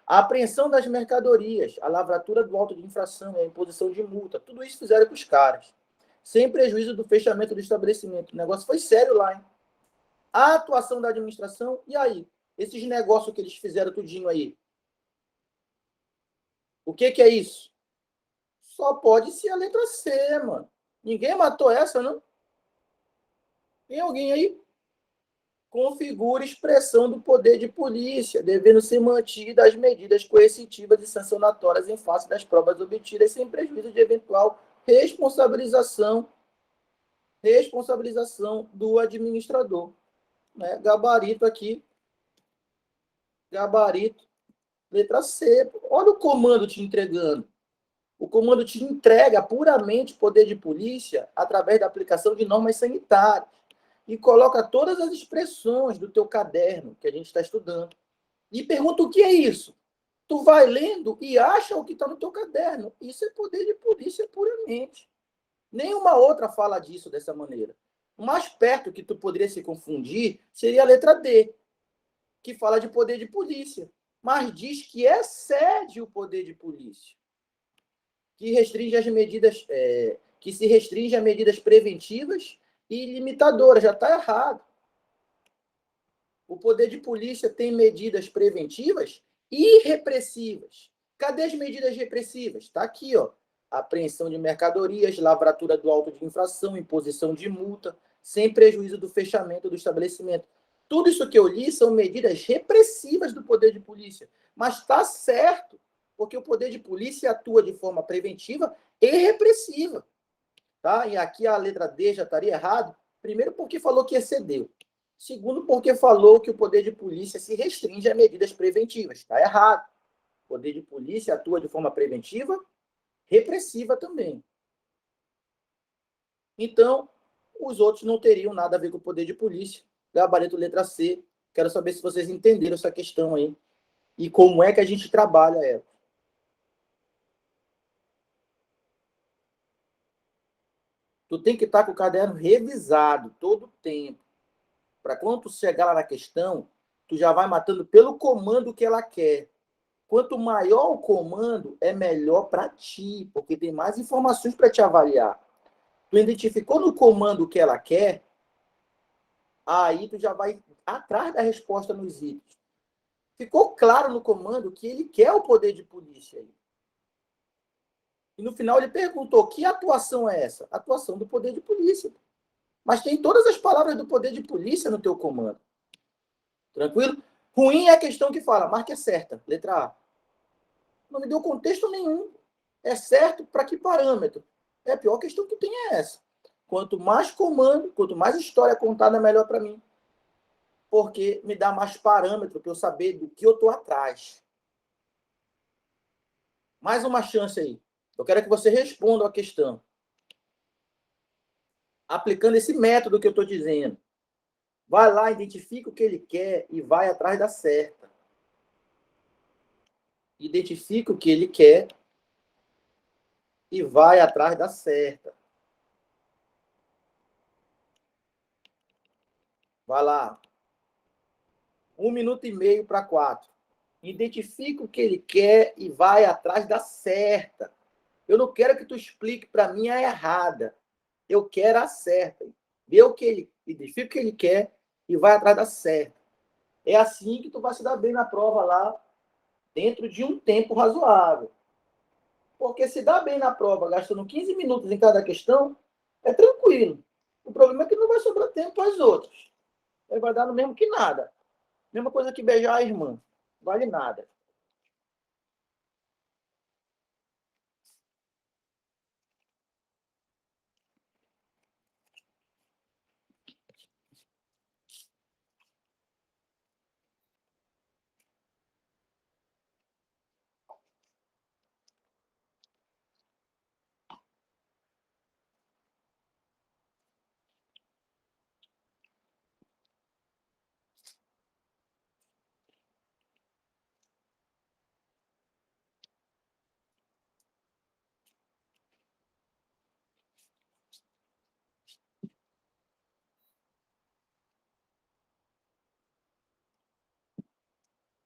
A apreensão das mercadorias, a lavratura do auto de infração, a imposição de multa, tudo isso fizeram com os caras, sem prejuízo do fechamento do estabelecimento. O negócio foi sério lá, hein? A atuação da administração, e aí? Esses negócios que eles fizeram tudinho aí, o que é isso? Só pode ser a letra C, mano. Ninguém matou essa, não? Tem alguém aí? Configura expressão do poder de polícia, devendo ser mantidas as medidas coercitivas e sancionatórias em face das provas obtidas, sem prejuízo de eventual responsabilização do administrador. Né? Gabarito aqui. Gabarito. Letra C. Olha o comando te entregando. O comando te entrega puramente poder de polícia através da aplicação de normas sanitárias e coloca todas as expressões do teu caderno que a gente está estudando. E pergunta o que é isso? Tu vai lendo e acha o que está no teu caderno. Isso é poder de polícia puramente. Nenhuma outra fala disso dessa maneira. O mais perto que tu poderia se confundir seria a letra D, que fala de poder de polícia, mas diz que excede o poder de polícia, que restringe as medidas, que se restringe a medidas preventivas e limitadoras. Já está errado. O poder de polícia tem medidas preventivas e repressivas. Cadê as medidas repressivas? Está aqui, ó. Apreensão de mercadorias, lavratura do auto de infração, imposição de multa, sem prejuízo do fechamento do estabelecimento. Tudo isso que eu li são medidas repressivas do poder de polícia. Mas está certo, porque o poder de polícia atua de forma preventiva e repressiva. Tá? E aqui a letra D já estaria errado. Primeiro, porque falou que excedeu. Segundo, porque falou que o poder de polícia se restringe a medidas preventivas. Está errado. O poder de polícia atua de forma preventiva, repressiva também. Então, os outros não teriam nada a ver com o poder de polícia. Gabarito letra C. Quero saber se vocês entenderam essa questão aí. E como é que a gente trabalha ela. Tu tem que estar com o caderno revisado todo o tempo. Para quando tu chegar lá na questão, tu já vai matando pelo comando que ela quer. Quanto maior o comando, é melhor para ti, porque tem mais informações para te avaliar. Tu identificou no comando o que ela quer, aí tu já vai atrás da resposta nos itens. Ficou claro no comando que ele quer o poder de polícia aí. E no final ele perguntou, que atuação é essa? Atuação do poder de polícia. Mas tem todas as palavras do poder de polícia no teu comando. Tranquilo? Ruim é a questão que fala, marca é certa, letra A. Não me deu contexto nenhum. É certo para que parâmetro? A pior questão que tem é essa. Quanto mais comando, quanto mais história contada, melhor para mim. Porque me dá mais parâmetro para eu saber do que eu estou atrás. Mais uma chance aí. Eu quero que você responda a questão. Aplicando esse método que eu estou dizendo. Vai lá, identifica o que ele quer e vai atrás da certa. Identifica o que ele quer e vai atrás da certa. Vai lá. 1 minuto e meio para 4. Identifica o que ele quer e vai atrás da certa. Eu não quero que tu explique para mim a errada. Eu quero a certa. Vê o que ele, identifica o que ele quer e vai atrás da certa. É assim que tu vai se dar bem na prova lá, dentro de um tempo razoável. Porque se dá bem na prova, gastando 15 minutos em cada questão, é tranquilo. O problema é que não vai sobrar tempo para as outras. Aí vai dar no mesmo que nada. Mesma coisa que beijar a irmã. Vale nada.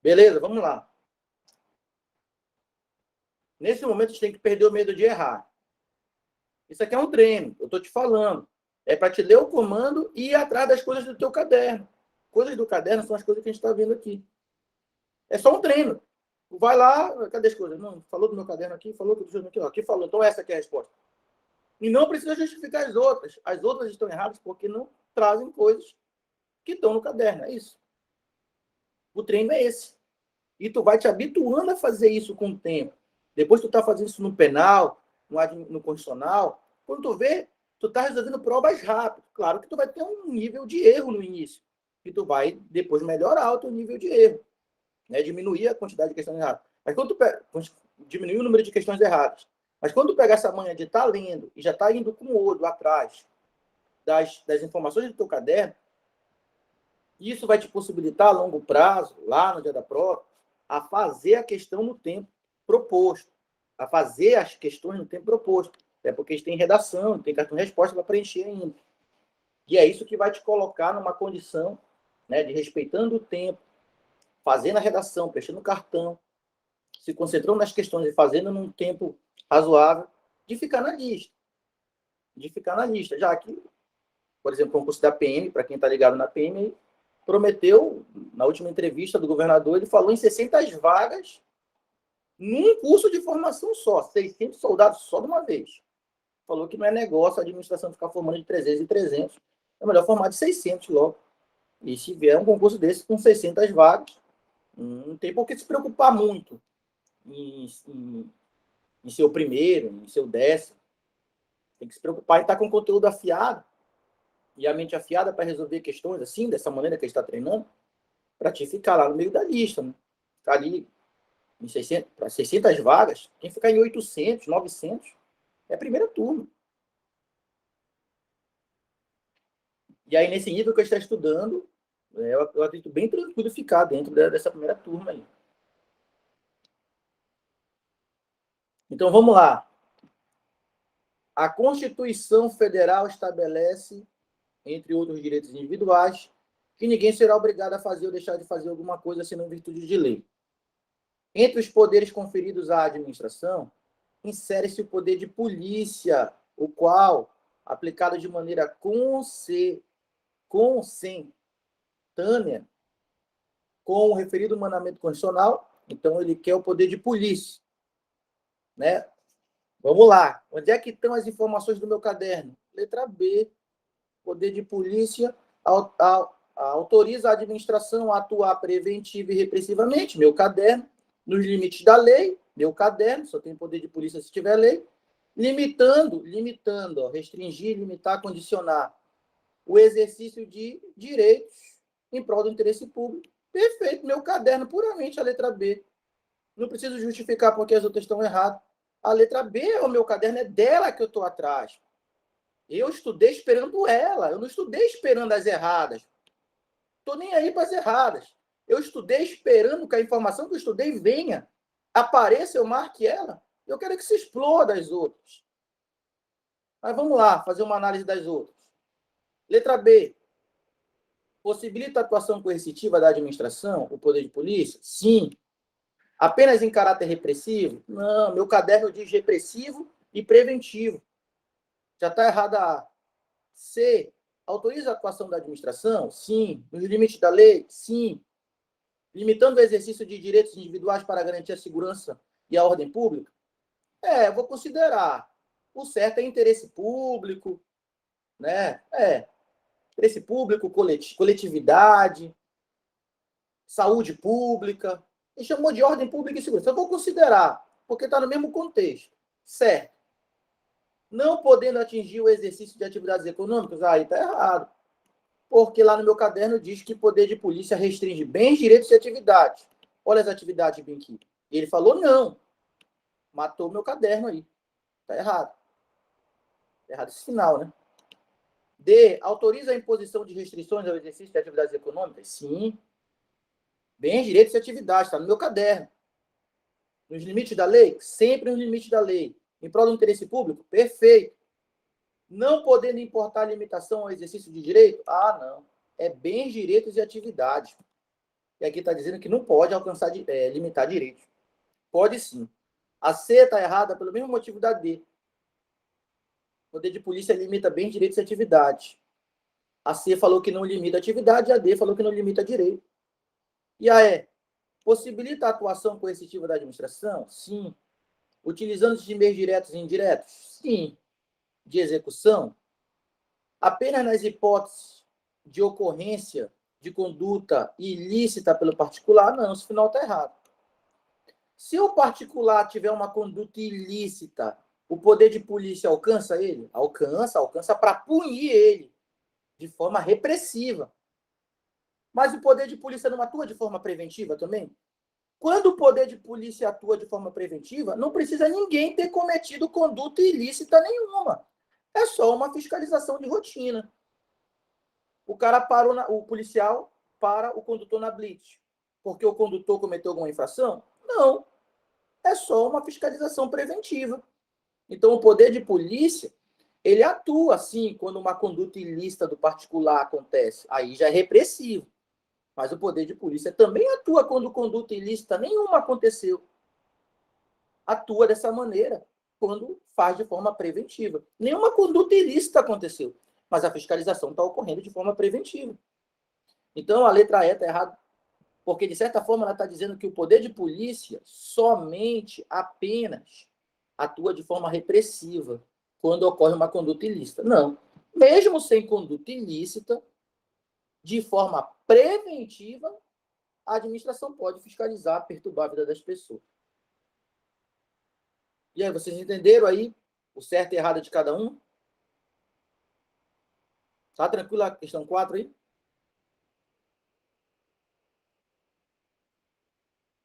Beleza, vamos lá. Nesse momento, a gente tem que perder o medo de errar. Isso aqui é um treino, eu estou te falando. É para te ler o comando e ir atrás das coisas do teu caderno. Coisas do caderno são as coisas que a gente está vendo aqui. É só um treino. Vai lá, cadê as coisas? Não, falou do meu caderno aqui, falou do meu aqui, ó. Aqui falou, então essa aqui é a resposta. E não precisa justificar as outras. As outras estão erradas porque não trazem coisas que estão no caderno, é isso. O treino é esse. E tu vai te habituando a fazer isso com o tempo. Depois tu tá fazendo isso no penal, no constitucional, quando tu vê, tu tá resolvendo provas rápido. Claro que tu vai ter um nível de erro no início, e tu vai depois melhorar o teu nível de erro, né? Diminuir a quantidade de questões erradas. Mas quando tu diminuir o número de questões erradas. Mas quando tu pegar essa manha de estar lendo e já tá indo com o olho atrás das informações do teu caderno, isso vai te possibilitar a longo prazo, lá no dia da prova, a fazer a questão no tempo proposto, a fazer as questões no tempo proposto. Até porque eles têm redação, tem cartão de resposta para preencher ainda. E é isso que vai te colocar numa condição, né, de respeitando o tempo, fazendo a redação, preenchendo o cartão, se concentrando nas questões e fazendo num tempo razoável, de ficar na lista. Já que, por exemplo, o concurso da PM, para quem está ligado na PM, prometeu, na última entrevista do governador, ele falou em 600 vagas num curso de formação só, 600 soldados só de uma vez. Falou que não é negócio a administração ficar formando de 300 em 300. É melhor formar de 600 logo. E se vier um concurso desse com 600 vagas, não tem por que se preocupar muito em ser o primeiro, em ser o 10º. Tem que se preocupar em estar com o conteúdo afiado e a mente afiada para resolver questões assim, dessa maneira que a gente está treinando, para te ficar lá no meio da lista, né? Ficar ali em 600 vagas, quem ficar em 800, 900, é a primeira turma. E aí, nesse nível que a gente está estudando, eu acredito bem tranquilo ficar dentro dessa primeira turma aí. Então, vamos lá. A Constituição Federal estabelece, entre outros direitos individuais, que ninguém será obrigado a fazer ou deixar de fazer alguma coisa senão em virtude de lei. Entre os poderes conferidos à administração, insere-se o poder de polícia, o qual, aplicado de maneira consentânea com o referido mandamento constitucional, então ele quer o poder de polícia, né? Vamos lá. Onde é que estão as informações do meu caderno? Letra B. Poder de polícia autoriza a administração a atuar preventiva e repressivamente, meu caderno, nos limites da lei, meu caderno, só tem poder de polícia se tiver lei, limitando, restringir, limitar, condicionar o exercício de direitos em prol do interesse público. Perfeito, meu caderno, puramente a letra B. Não preciso justificar porque as outras estão erradas. A letra B, o meu caderno, é dela que eu estou atrás. Eu estudei esperando ela, eu não estudei esperando as erradas. Estou nem aí para as erradas. Eu estudei esperando que a informação que eu estudei venha, apareça, eu marque ela. Eu quero que se exploda as outras. Mas vamos lá, fazer uma análise das outras. Letra B. Possibilita a atuação coercitiva da administração, o poder de polícia? Sim. Apenas em caráter repressivo? Não, meu caderno diz repressivo e preventivo. Já está errada a A. C. Autoriza a atuação da administração? Sim. Nos limites da lei? Sim. Limitando o exercício de direitos individuais para garantir a segurança e a ordem pública? Vou considerar. O certo é interesse público, né? Interesse público, coletividade, saúde pública. E chamou de ordem pública e segurança. Eu vou considerar, porque está no mesmo contexto. Certo. Não podendo atingir o exercício de atividades econômicas, aí está errado. Porque lá no meu caderno diz que poder de polícia restringe bens, direitos e atividades. Olha as atividades bem aqui. Ele falou não. Matou meu caderno aí. Está errado. Tá errado esse final, né? D. Autoriza a imposição de restrições ao exercício de atividades econômicas? Sim. Bens, direitos e atividades. Está no meu caderno. Nos limites da lei? Sempre nos limites da lei. Em prol do interesse público? Perfeito. Não podendo importar limitação ao exercício de direito? Ah, não. É bens, direitos e atividades. E aqui está dizendo que não pode alcançar, limitar direitos. Pode sim. A C está errada pelo mesmo motivo da D. O poder de polícia limita bens, direitos e atividades. A C falou que não limita atividade, a D falou que não limita direito. E a E? Possibilita a atuação coercitiva da administração? Sim. Utilizando de meios diretos e indiretos? Sim. De execução? Apenas nas hipóteses de ocorrência de conduta ilícita pelo particular? Não, esse final está errado. Se o particular tiver uma conduta ilícita, o poder de polícia alcança ele? Alcança para punir ele de forma repressiva. Mas o poder de polícia não atua de forma preventiva também? Quando o poder de polícia atua de forma preventiva, não precisa ninguém ter cometido conduta ilícita nenhuma. É só uma fiscalização de rotina. O cara parou, o policial para o condutor na blitz. Porque o condutor cometeu alguma infração? Não. É só uma fiscalização preventiva. Então, o poder de polícia, ele atua, sim, quando uma conduta ilícita do particular acontece. Aí já é repressivo. Mas o poder de polícia também atua quando conduta ilícita nenhuma aconteceu. Atua dessa maneira quando faz de forma preventiva. Nenhuma conduta ilícita aconteceu, mas a fiscalização está ocorrendo de forma preventiva. Então, a letra E está errada, porque, de certa forma, ela está dizendo que o poder de polícia somente, apenas, atua de forma repressiva quando ocorre uma conduta ilícita. Não. Mesmo sem conduta ilícita, de forma preventiva, a administração pode fiscalizar, perturbar a vida das pessoas. E aí, vocês entenderam aí o certo e errado de cada um? Tá tranquilo a questão 4 aí?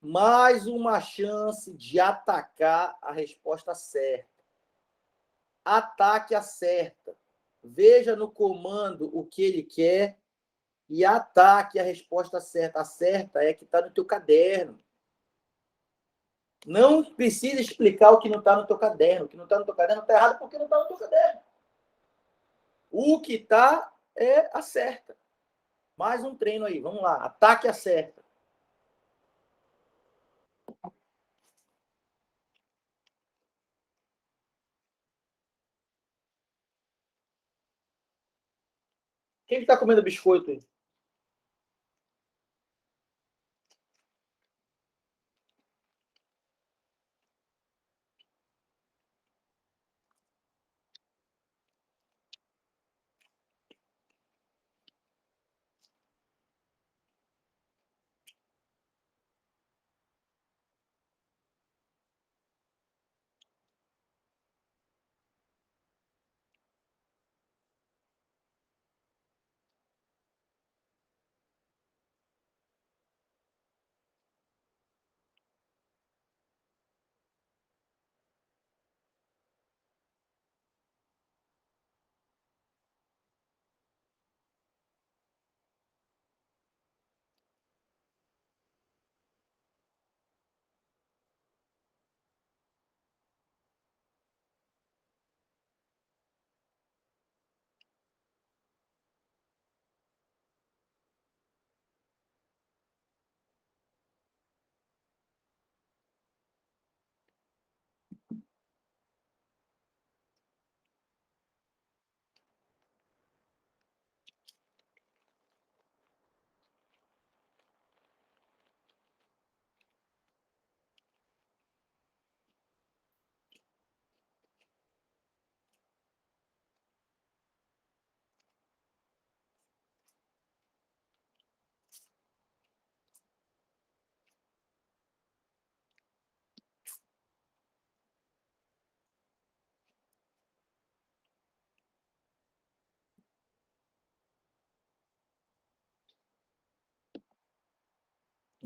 Mais uma chance de atacar a resposta certa. Ataque a certa. Veja no comando o que ele quer e ataque a resposta certa. A certa é que está no teu caderno. Não precisa explicar o que não está no teu caderno. O que não está no teu caderno está errado porque não está no teu caderno. O que está é a certa. Mais um treino aí. Vamos lá. Ataque a certa. Quem está comendo biscoito aí?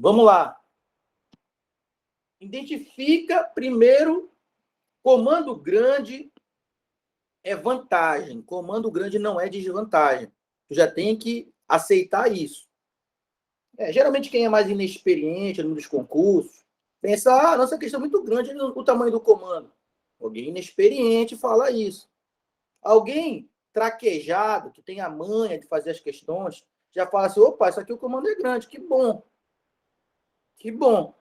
Vamos lá. Identifica primeiro comando grande é vantagem. Comando grande não é desvantagem. Tu já tem que aceitar isso. Geralmente quem é mais inexperiente nos concursos pensa, nossa questão é muito grande o tamanho do comando. Alguém inexperiente fala isso. Alguém traquejado, que tem a manha de fazer as questões, já fala assim, opa, isso aqui o comando é grande, que bom. Que bom.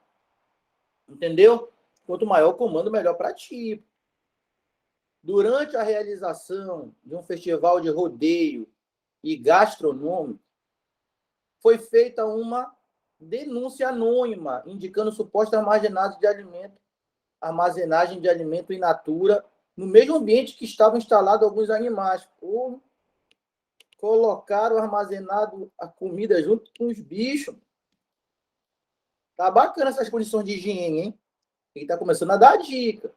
Entendeu? Quanto maior o comando, melhor para ti. Durante a realização de um festival de rodeio e gastronômico, foi feita uma denúncia anônima, indicando suposta armazenagem de alimento in natura, no mesmo ambiente que estavam instalados alguns animais. Colocaram armazenado a comida junto com os bichos. Tá bacana essas condições de higiene, hein? Ele está começando a dar dica.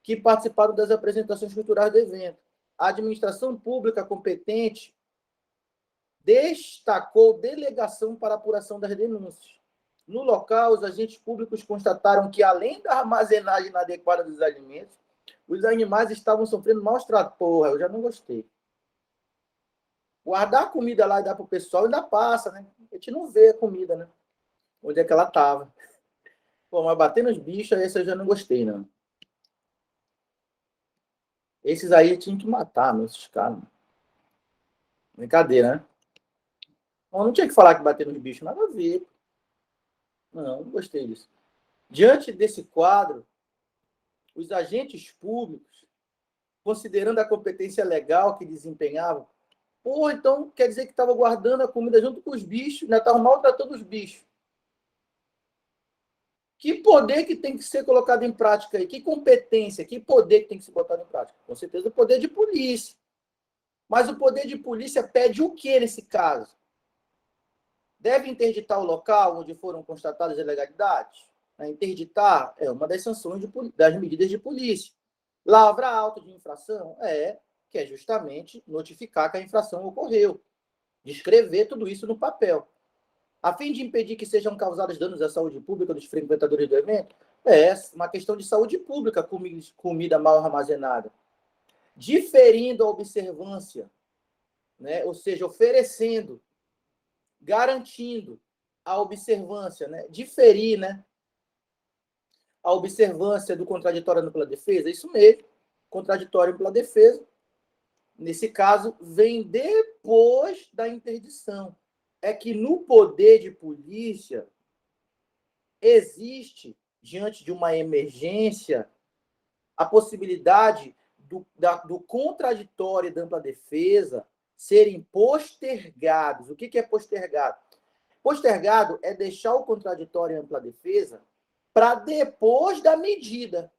Que participaram das apresentações culturais do evento. A administração pública competente destacou delegação para apuração das denúncias. No local, os agentes públicos constataram que, além da armazenagem inadequada dos alimentos, os animais estavam sofrendo maus tratos. Porra, eu já não gostei. Guardar a comida lá e dar para o pessoal ainda passa, né? A gente não vê a comida, né? Onde é que ela estava. Pô, mas bater nos bichos, esse eu já não gostei, não. Esses aí tinham que matar, esses caras. Brincadeira, né? Não tinha que falar que bater nos bichos, nada a ver. Não gostei disso. Diante desse quadro, os agentes públicos, considerando a competência legal que desempenhavam, então quer dizer que estava guardando a comida junto com os bichos, ainda estavam maltratando os bichos. Que poder que tem que ser colocado em prática aí? Que competência, que poder que tem que ser botado em prática? Com certeza o poder de polícia. Mas o poder de polícia pede o que nesse caso? Deve interditar o local onde foram constatadas ilegalidades? Interditar é uma das sanções das medidas de polícia. Lavrar auto de infração? Que é justamente notificar que a infração ocorreu. Descrever tudo isso no papel. A fim de impedir que sejam causados danos à saúde pública dos frequentadores do evento? Uma questão de saúde pública, comida mal armazenada. Diferindo a observância, né? Ou seja, oferecendo, garantindo a observância, né? Diferir, né? A observância do contraditório ampla defesa, isso mesmo, contraditório ampla defesa, nesse caso, vem depois da interdição. É que no poder de polícia existe, diante de uma emergência, a possibilidade do contraditório e da ampla defesa serem postergados. O que é postergado? Postergado é deixar o contraditório e a ampla defesa para depois da medida.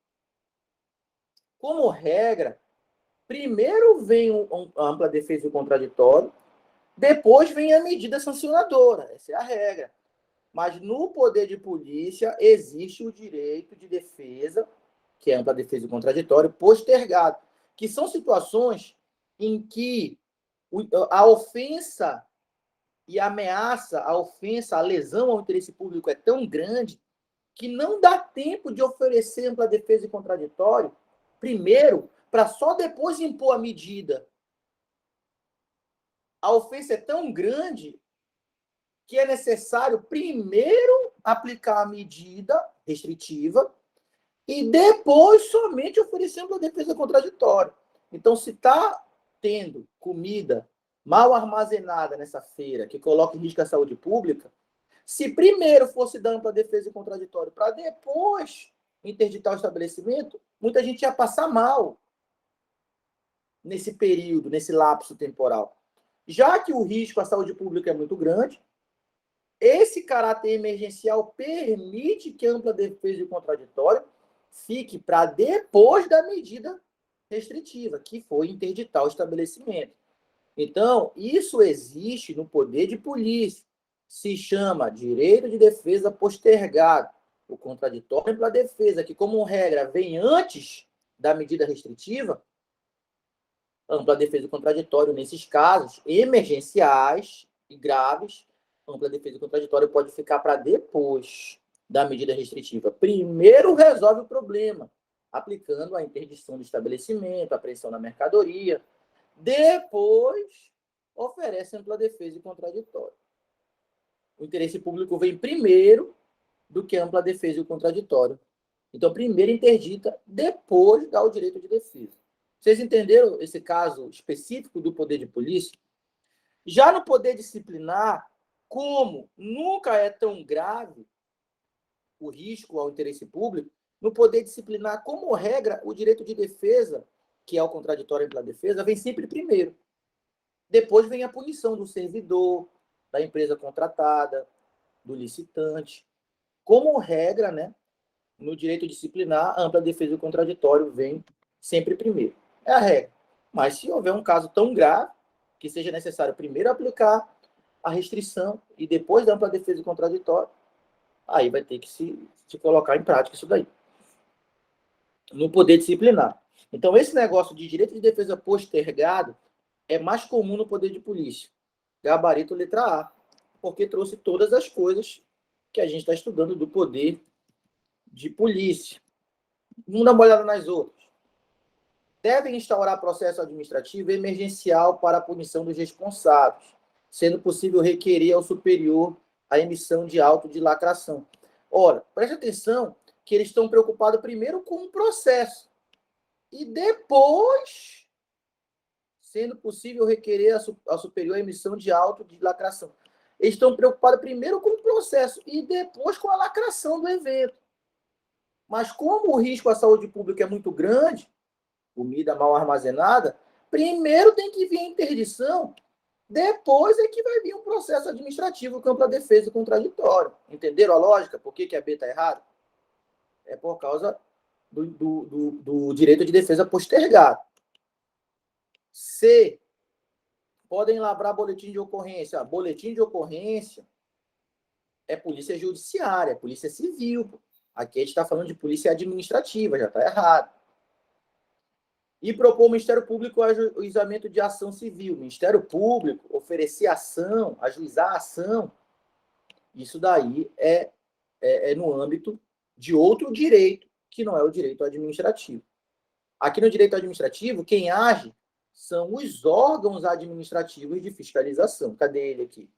Como regra, primeiro vem a ampla defesa e o contraditório, depois vem a medida sancionadora. Essa é a regra. Mas no poder de polícia existe o direito de defesa, que é ampla defesa e contraditório, postergado, que são situações em que a ofensa e a ameaça, a ofensa, a lesão ao interesse público é tão grande que não dá tempo de oferecer ampla defesa e contraditório, primeiro, para só depois impor a medida. A ofensa é tão grande que é necessário primeiro aplicar a medida restritiva e depois somente oferecer uma defesa contraditória. Então, se está tendo comida mal armazenada nessa feira, que coloca em risco a saúde pública, se primeiro fosse dar ampla defesa e contraditório para depois interditar o estabelecimento, muita gente ia passar mal nesse período, nesse lapso temporal. Já que o risco à saúde pública é muito grande, esse caráter emergencial permite que a ampla defesa e contraditório fique para depois da medida restritiva, que foi interditar o estabelecimento. Então, isso existe no poder de polícia. Se chama direito de defesa postergado. O contraditório ampla defesa, que como regra vem antes da medida restritiva, ampla defesa e contraditório nesses casos emergenciais e graves, ampla defesa e contraditório pode ficar para depois da medida restritiva. Primeiro resolve o problema, aplicando a interdição do estabelecimento, a apreensão da mercadoria. Depois, oferece ampla defesa e contraditório. O interesse público vem primeiro do que ampla defesa e o contraditório. Então, primeiro interdita, depois dá o direito de defesa. Vocês entenderam esse caso específico do poder de polícia? Já no poder disciplinar, como nunca é tão grave o risco ao interesse público, no poder disciplinar, como regra, o direito de defesa, que é o contraditório pela defesa, vem sempre primeiro. Depois vem a punição do servidor, da empresa contratada, do licitante. Como regra, né, no direito disciplinar, a ampla defesa e o contraditório vem sempre primeiro. É a regra. Mas se houver um caso tão grave que seja necessário primeiro aplicar a restrição e depois da ampla defesa e contraditório, aí vai ter que se colocar em prática isso daí. No poder disciplinar. Então, esse negócio de direito de defesa postergado é mais comum no poder de polícia. Gabarito letra A, porque trouxe todas as coisas que a gente está estudando do poder de polícia. Vamos dar uma olhada nas outras. Devem instaurar processo administrativo emergencial para a punição dos responsáveis, sendo possível requerer ao superior a emissão de auto de lacração. Ora, preste atenção que eles estão preocupados primeiro com o processo e depois, sendo possível requerer ao superior a emissão de auto de lacração. Eles estão preocupados primeiro com o processo e depois com a lacração do evento. Mas como o risco à saúde pública é muito grande, comida mal armazenada, primeiro tem que vir a interdição, depois é que vai vir um processo administrativo com ampla defesa e contraditório. Entenderam a lógica? Por que a B está errada? É por causa do direito de defesa postergado. C. Podem lavrar boletim de ocorrência. Boletim de ocorrência é polícia judiciária, polícia civil. Aqui a gente está falando de polícia administrativa, já está errado. E propor ao Ministério Público o ajuizamento de ação civil. Ministério Público oferecer ação, ajuizar a ação, isso daí é no âmbito de outro direito, que não é o direito administrativo. Aqui no direito administrativo, quem age são os órgãos administrativos de fiscalização. Cadê ele aqui?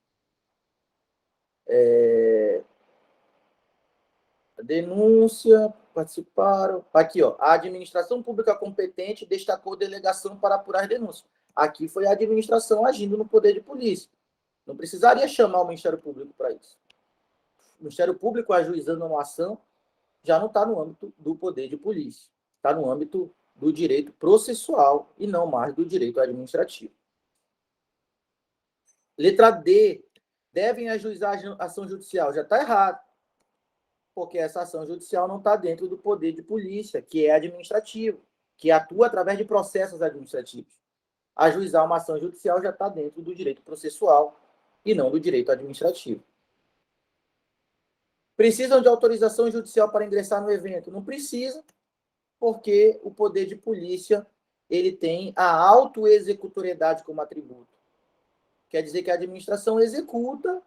Denúncia, participaram. Aqui, ó, a administração pública competente destacou delegação para apurar denúncias. Aqui foi a administração agindo no poder de polícia. Não precisaria chamar o Ministério Público para isso. O Ministério Público ajuizando uma ação já não está no âmbito do poder de polícia. Está no âmbito do direito processual e não mais do direito administrativo. Letra D. Devem ajuizar a ação judicial. Já está errado. Porque essa ação judicial não está dentro do poder de polícia, que é administrativo, que atua através de processos administrativos. Ajuizar uma ação judicial já está dentro do direito processual e não do direito administrativo. Precisam de autorização judicial para ingressar no evento? Não precisa, porque o poder de polícia ele tem a autoexecutoriedade como atributo. Quer dizer que a administração executa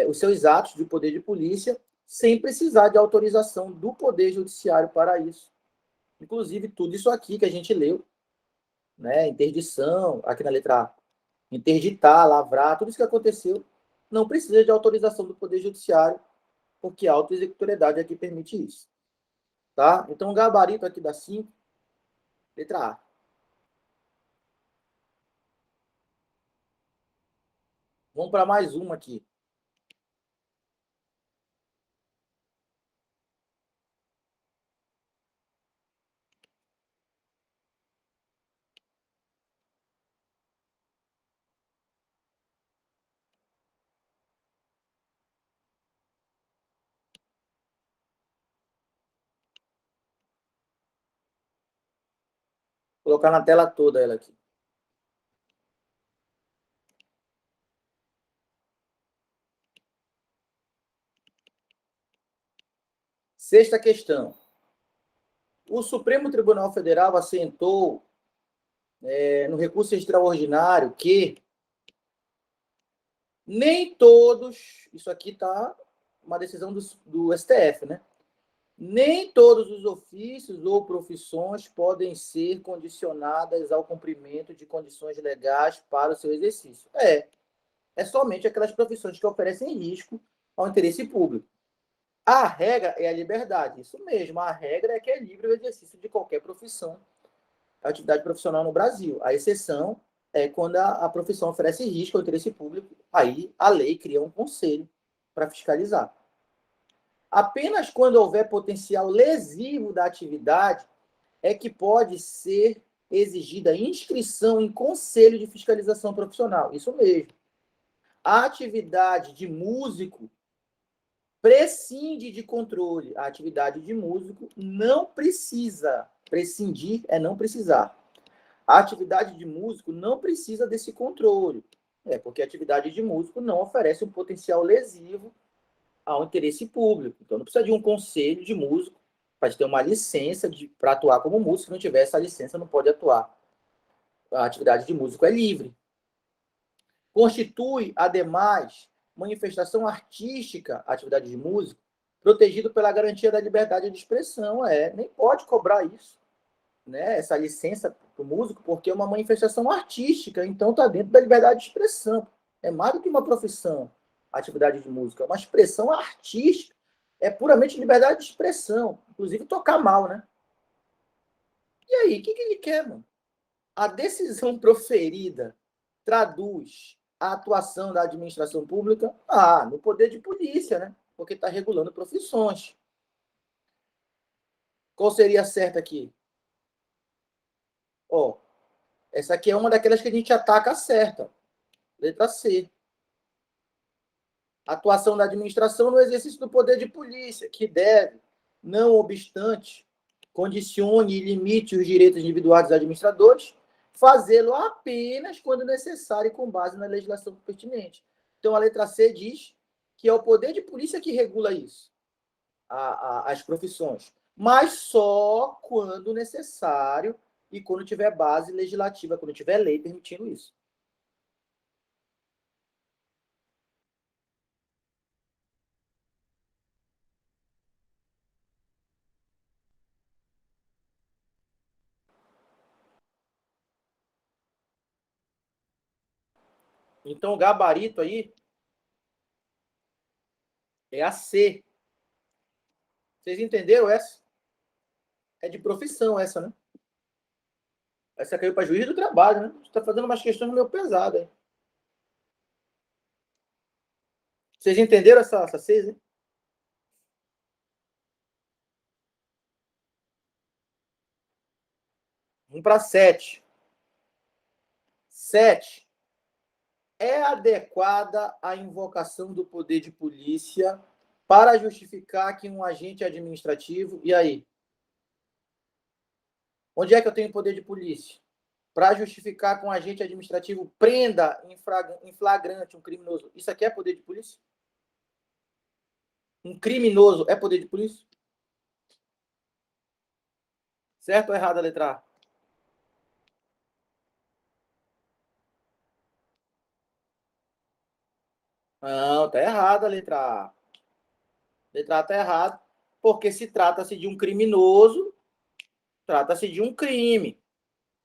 os seus atos de poder de polícia sem precisar de autorização do Poder Judiciário para isso. Inclusive, tudo isso aqui que a gente leu, né? Interdição, aqui na letra A, interditar, lavrar, tudo isso que aconteceu, não precisa de autorização do Poder Judiciário, porque a autoexecutoriedade é que permite isso. Tá? Então, o gabarito aqui da 5, letra A. Vamos para mais uma aqui. Vou colocar na tela toda ela aqui. Sexta questão. O Supremo Tribunal Federal assentou no recurso extraordinário que, Nem todos, isso aqui está uma decisão do STF, né? Nem todos os ofícios ou profissões podem ser condicionadas ao cumprimento de condições legais para o seu exercício. É somente aquelas profissões que oferecem risco ao interesse público. A regra é a liberdade, isso mesmo. A regra é que é livre o exercício de qualquer profissão, atividade profissional no Brasil. A exceção é quando a profissão oferece risco ao interesse público, aí a lei cria um conselho para fiscalizar. Apenas quando houver potencial lesivo da atividade é que pode ser exigida inscrição em conselho de fiscalização profissional. Isso mesmo. A atividade de músico prescinde de controle. A atividade de músico não precisa. Prescindir é não precisar. A atividade de músico não precisa desse controle. Porque a atividade de músico não oferece um potencial lesivo ao interesse público. Então, não precisa de um conselho de músico para ter uma licença para atuar como músico. Se não tiver essa licença, não pode atuar. A atividade de músico é livre. Constitui, ademais, manifestação artística, a atividade de músico, protegido pela garantia da liberdade de expressão. Nem pode cobrar isso, né? Essa licença para o músico, porque é uma manifestação artística, então está dentro da liberdade de expressão. É mais do que uma profissão. A atividade de música é uma expressão artística, é puramente liberdade de expressão, inclusive tocar mal, né? E aí, o que ele quer, mano? A decisão proferida traduz a atuação da administração pública no poder de polícia, né? Porque está regulando profissões. Qual seria certo aqui? Essa aqui é uma daquelas que a gente ataca certa. Letra C. Atuação da administração no exercício do poder de polícia, que deve, não obstante, condicione e limite os direitos individuais dos administradores, fazê-lo apenas quando necessário e com base na legislação pertinente. Então, a letra C diz que é o poder de polícia que regula isso, as profissões, mas só quando necessário e quando tiver base legislativa, quando tiver lei permitindo isso. Então, o gabarito aí é a C. Vocês entenderam essa? É de profissão essa, né? Essa caiu para juiz do trabalho, né? Você está fazendo umas questões meio pesadas aí. Vocês entenderam essa 6, hein? Vamos para 7. 7. É adequada a invocação do poder de polícia para justificar que um agente administrativo... E aí? Onde é que eu tenho poder de polícia? Para justificar que um agente administrativo prenda em flagrante um criminoso. Isso aqui é poder de polícia? Um criminoso é poder de polícia? Certo ou errado a letra A? Não, tá errado a letra A. A letra A tá errado, porque se trata-se de um criminoso, trata-se de um crime.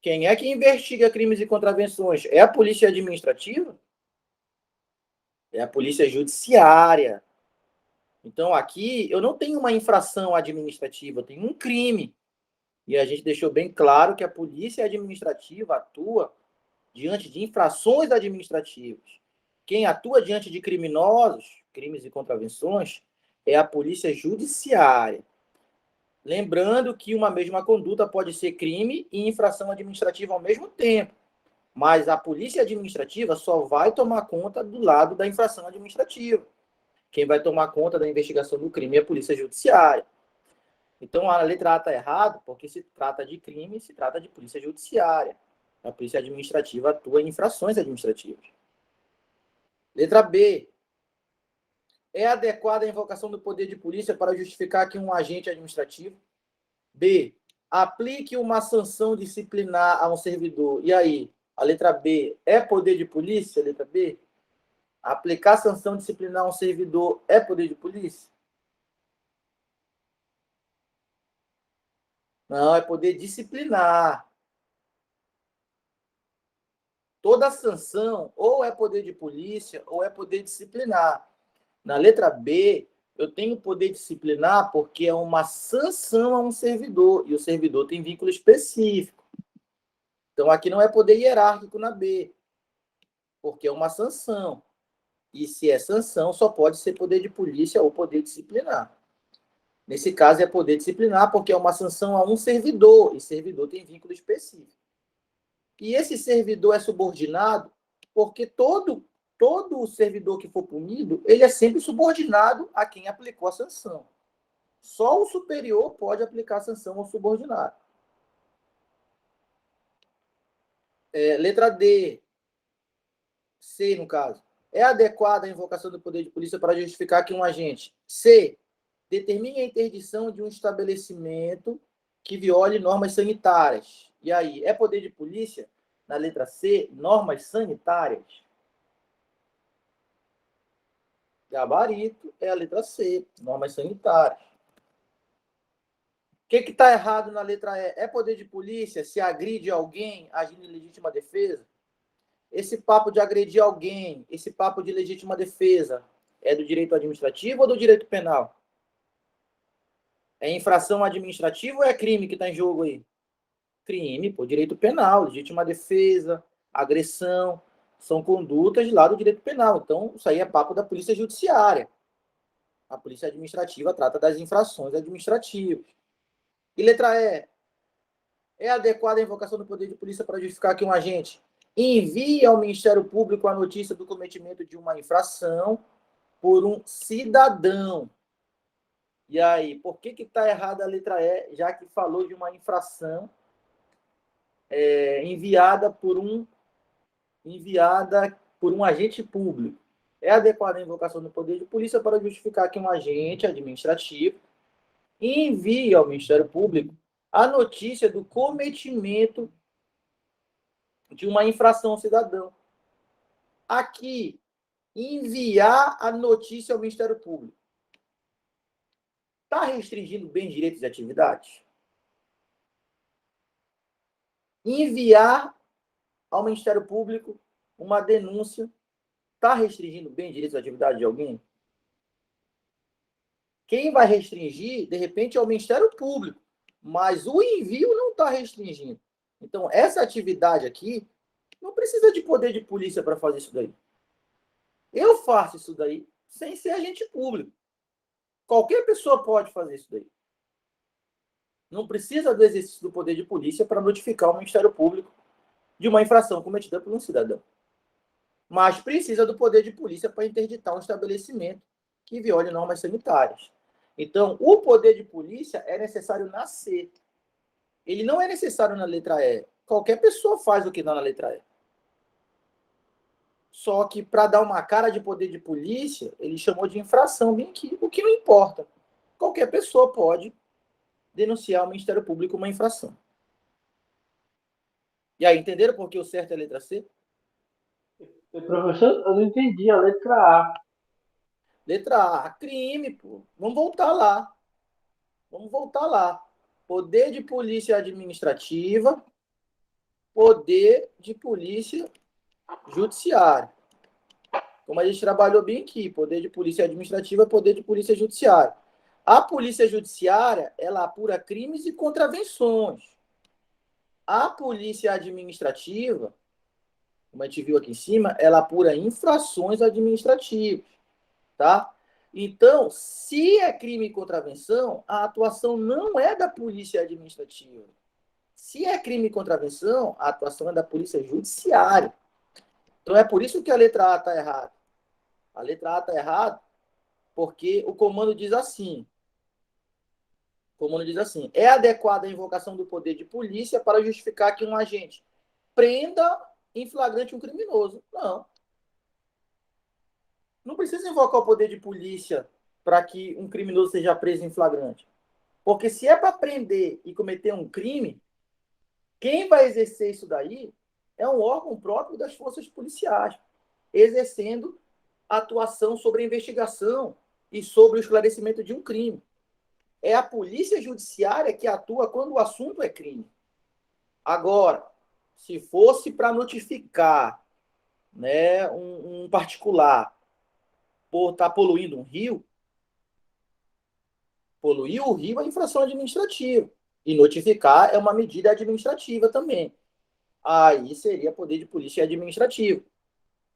Quem é que investiga crimes e contravenções? É a polícia administrativa? É a polícia judiciária. Então, aqui, eu não tenho uma infração administrativa, eu tenho um crime. E a gente deixou bem claro que a polícia administrativa atua diante de infrações administrativas. Quem atua diante de criminosos, crimes e contravenções, é a polícia judiciária. Lembrando que uma mesma conduta pode ser crime e infração administrativa ao mesmo tempo. Mas a polícia administrativa só vai tomar conta do lado da infração administrativa. Quem vai tomar conta da investigação do crime é a polícia judiciária. Então, a letra A está errada porque se trata de crime, se trata de polícia judiciária. A polícia administrativa atua em infrações administrativas. Letra B. É adequada a invocação do poder de polícia para justificar que um agente administrativo... B. Aplique uma sanção disciplinar a um servidor. E aí? A letra B é poder de polícia? Letra B? Aplicar sanção disciplinar a um servidor é poder de polícia? Não, é poder disciplinar. Toda sanção ou é poder de polícia ou é poder disciplinar. Na letra B, eu tenho poder disciplinar porque é uma sanção a um servidor e o servidor tem vínculo específico. Então, aqui não é poder hierárquico na B, porque é uma sanção. E se é sanção, só pode ser poder de polícia ou poder disciplinar. Nesse caso, é poder disciplinar porque é uma sanção a um servidor, e servidor tem vínculo específico. E esse servidor é subordinado porque todo servidor que for punido, ele é sempre subordinado a quem aplicou a sanção. Só o superior pode aplicar a sanção ao subordinado. Letra D. C, no caso. É adequada a invocação do poder de polícia para justificar que um agente C determine a interdição de um estabelecimento que viole normas sanitárias. E aí, é poder de polícia? Na letra C, normas sanitárias. Gabarito é a letra C, normas sanitárias. O que está errado na letra E? É poder de polícia se agride alguém agindo em legítima defesa? Esse papo de agredir alguém, esse papo de legítima defesa, é do direito administrativo ou do direito penal? É infração administrativa ou é crime que está em jogo aí? Crime, pô, direito penal, legítima defesa, agressão, são condutas de lá do direito penal. Então, isso aí é papo da polícia judiciária. A polícia administrativa trata das infrações administrativas. E letra E. É adequada a invocação do poder de polícia para justificar que um agente envie ao Ministério Público a notícia do cometimento de uma infração por um cidadão. E aí, por que está errada a letra E, já que falou de uma infração enviada por um agente público? É adequada a invocação do poder de polícia para justificar que um agente administrativo envie ao Ministério Público a notícia do cometimento de uma infração ao cidadão. Aqui, enviar a notícia ao Ministério Público. Está restringindo bens, direitos e atividades? Enviar ao Ministério Público uma denúncia está restringindo bens, direitos e atividades de alguém? Quem vai restringir, de repente, é o Ministério Público, mas o envio não está restringindo. Então, essa atividade aqui não precisa de poder de polícia para fazer isso daí. Eu faço isso daí sem ser agente público. Qualquer pessoa pode fazer isso daí. Não precisa do exercício do poder de polícia para notificar o Ministério Público de uma infração cometida por um cidadão. Mas precisa do poder de polícia para interditar um estabelecimento que viole normas sanitárias. Então, o poder de polícia é necessário na C. Ele não é necessário na letra E. Qualquer pessoa faz o que dá na letra E. Só que, para dar uma cara de poder de polícia, ele chamou de infração bem aqui, o que não importa. Qualquer pessoa pode denunciar ao Ministério Público uma infração. E aí, entenderam por que o certo é a letra C? Professor, eu não entendi a letra A. Letra A, crime, pô. Vamos voltar lá. Poder de polícia administrativa, poder de polícia judiciária. Como a gente trabalhou bem aqui, poder de polícia administrativa, poder de polícia judiciária. A polícia judiciária, ela apura crimes e contravenções. A polícia administrativa, como a gente viu aqui em cima, ela apura infrações administrativas, tá? Então, se é crime e contravenção, a atuação não é da polícia administrativa. Se é crime e contravenção, a atuação é da polícia judiciária. Então, é por isso que a letra A está errada. A letra A está errada porque o comando diz assim. É adequada a invocação do poder de polícia para justificar que um agente prenda em flagrante um criminoso. Não. Não precisa invocar o poder de polícia para que um criminoso seja preso em flagrante. Porque se é para prender e cometer um crime, quem vai exercer isso daí é um órgão próprio das forças policiais, exercendo atuação sobre a investigação e sobre o esclarecimento de um crime. É a polícia judiciária que atua quando o assunto é crime. Agora, se fosse para notificar, né, um particular por estar poluindo um rio, poluir o rio é infração administrativa. E notificar é uma medida administrativa também. Aí seria poder de polícia administrativo.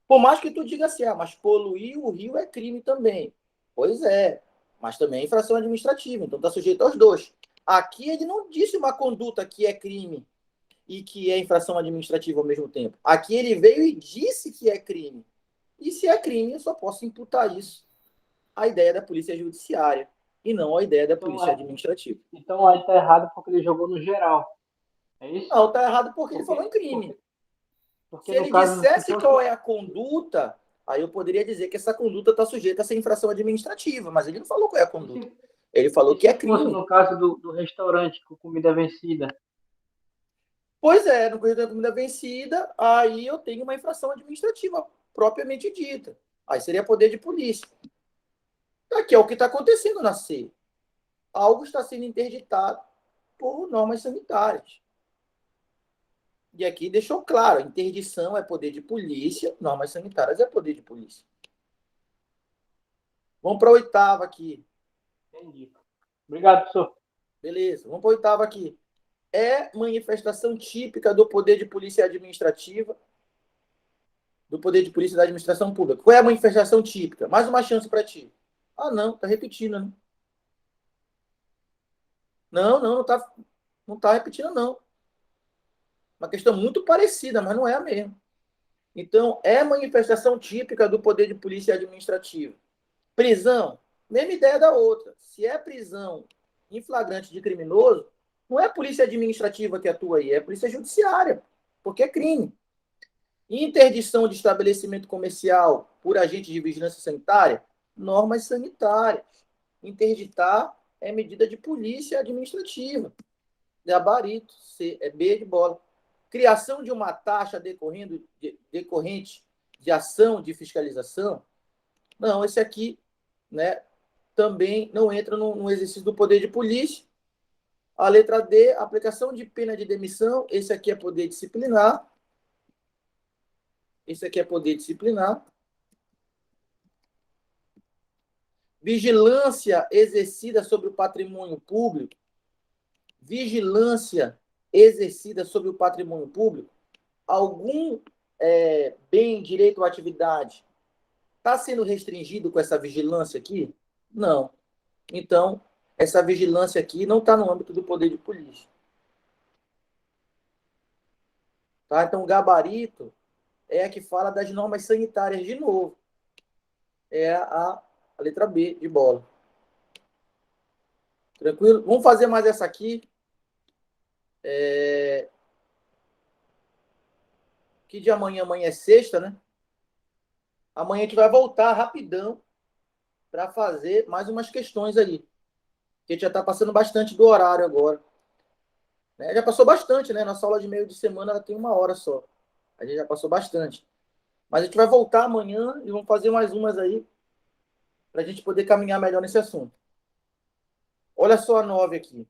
Por mais que tu diga assim, mas poluir o rio é crime também. Pois é, mas também é infração administrativa, então está sujeito aos dois. Aqui ele não disse uma conduta que é crime e que é infração administrativa ao mesmo tempo. Aqui ele veio e disse que é crime. E se é crime, eu só posso imputar isso à ideia da polícia judiciária e não à ideia da polícia administrativa. Então aí tá errado porque ele jogou no geral. É isso? Não, tá errado porque ele falou em crime. Porque Se ele dissesse qual é a conduta, aí eu poderia dizer que essa conduta está sujeita a ser infração administrativa, mas ele não falou qual é a conduta. Ele falou que é crime. No caso do restaurante com comida vencida. Pois é, no correio da comida vencida, aí eu tenho uma infração administrativa propriamente dita. Aí seria poder de polícia. Aqui é o que está acontecendo na C. Algo está sendo interditado por normas sanitárias. E aqui deixou claro, interdição é poder de polícia, normas sanitárias é poder de polícia. Vamos para a oitava aqui. Entendi. Obrigado, professor. Beleza, vamos para a oitava aqui. É manifestação típica do poder de polícia administrativa, do poder de polícia da administração pública. Qual é a manifestação típica? Mais uma chance para ti. Ah, não, tá repetindo, né? Não tá repetindo, não. Uma questão muito parecida, mas não é a mesma. Então, é manifestação típica do poder de polícia administrativa. Prisão, mesma ideia da outra. Se é prisão em flagrante de criminoso, não é a polícia administrativa que atua aí, é a polícia judiciária, porque é crime. Interdição de estabelecimento comercial por agente de vigilância sanitária, normas sanitárias. Interditar é medida de polícia administrativa. Gabarito, C, é B de bola. Criação de uma taxa decorrente de ação de fiscalização. Não, esse aqui, né, também não entra no exercício do poder de polícia. A letra D, aplicação de pena de demissão. Esse aqui é poder disciplinar. Esse aqui é poder disciplinar. Vigilância exercida sobre o patrimônio público. Vigilância exercida sobre o patrimônio público. Algum bem, direito ou atividade está sendo restringido com essa vigilância aqui? Não. Então, essa vigilância aqui não está no âmbito do poder de polícia. Tá? Então, o gabarito é a que fala das normas sanitárias de novo. É a letra B de bola. Tranquilo? Vamos fazer mais essa aqui. Que de amanhã é sexta, né? Amanhã a gente vai voltar rapidão para fazer mais umas questões aí. Que a gente já está passando bastante do horário agora. Né? Já passou bastante, né? Nossa aula de meio de semana ela tem 1 hora só. A gente já passou bastante. Mas a gente vai voltar amanhã e vamos fazer mais umas aí para a gente poder caminhar melhor nesse assunto. Olha só a 9 aqui.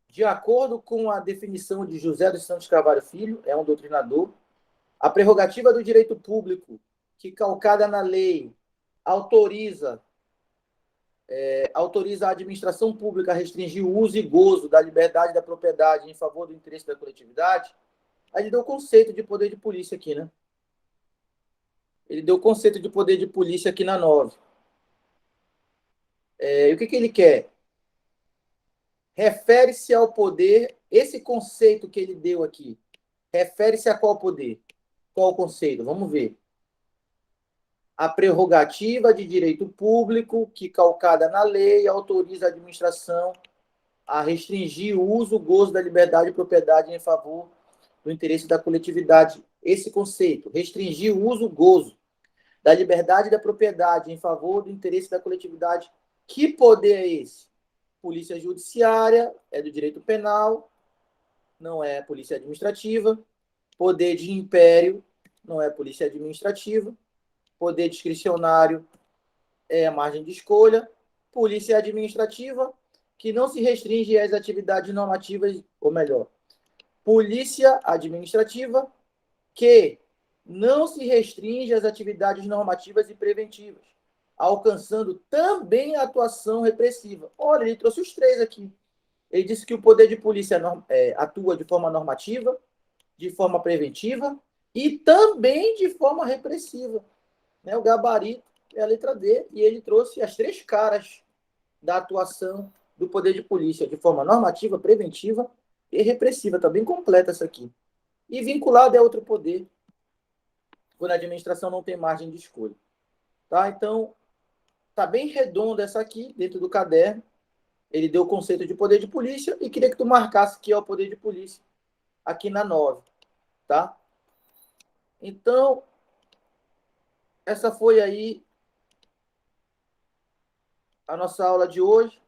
De acordo com a definição de José dos Santos Carvalho Filho, é um doutrinador, a prerrogativa do direito público, que calcada na lei, autoriza a administração pública a restringir o uso e gozo da liberdade da propriedade em favor do interesse da coletividade, aí ele deu o conceito de poder de polícia aqui, né? Ele deu o conceito de poder de polícia aqui na 9. E o que ele quer? Refere-se ao poder, esse conceito que ele deu aqui, refere-se a qual poder? Qual o conceito? Vamos ver. A prerrogativa de direito público, que calcada na lei, autoriza a administração a restringir o uso, o gozo da liberdade e propriedade em favor do interesse da coletividade. Esse conceito, restringir o uso, o gozo da liberdade e da propriedade em favor do interesse da coletividade. Que poder é esse? Polícia judiciária, é do direito penal, não é polícia administrativa. Poder de império, não é polícia administrativa. poder discricionário é a margem de escolha. Polícia administrativa, que não se restringe às atividades normativas, ou melhor, polícia administrativa que não se restringe às atividades normativas e preventivas, alcançando também a atuação repressiva. Olha, ele trouxe os três aqui. Ele disse que o poder de polícia atua de forma normativa, de forma preventiva e também de forma repressiva. Né? O gabarito é a letra D, e ele trouxe as três caras da atuação do poder de polícia, de forma normativa, preventiva e repressiva. Está bem completa essa aqui. E vinculado é outro poder, quando a administração não tem margem de escolha. Tá? Então, está bem redonda essa aqui, dentro do caderno. Ele deu o conceito de poder de polícia e queria que tu marcasse que é o poder de polícia aqui na 9. Tá? Então, essa foi aí a nossa aula de hoje.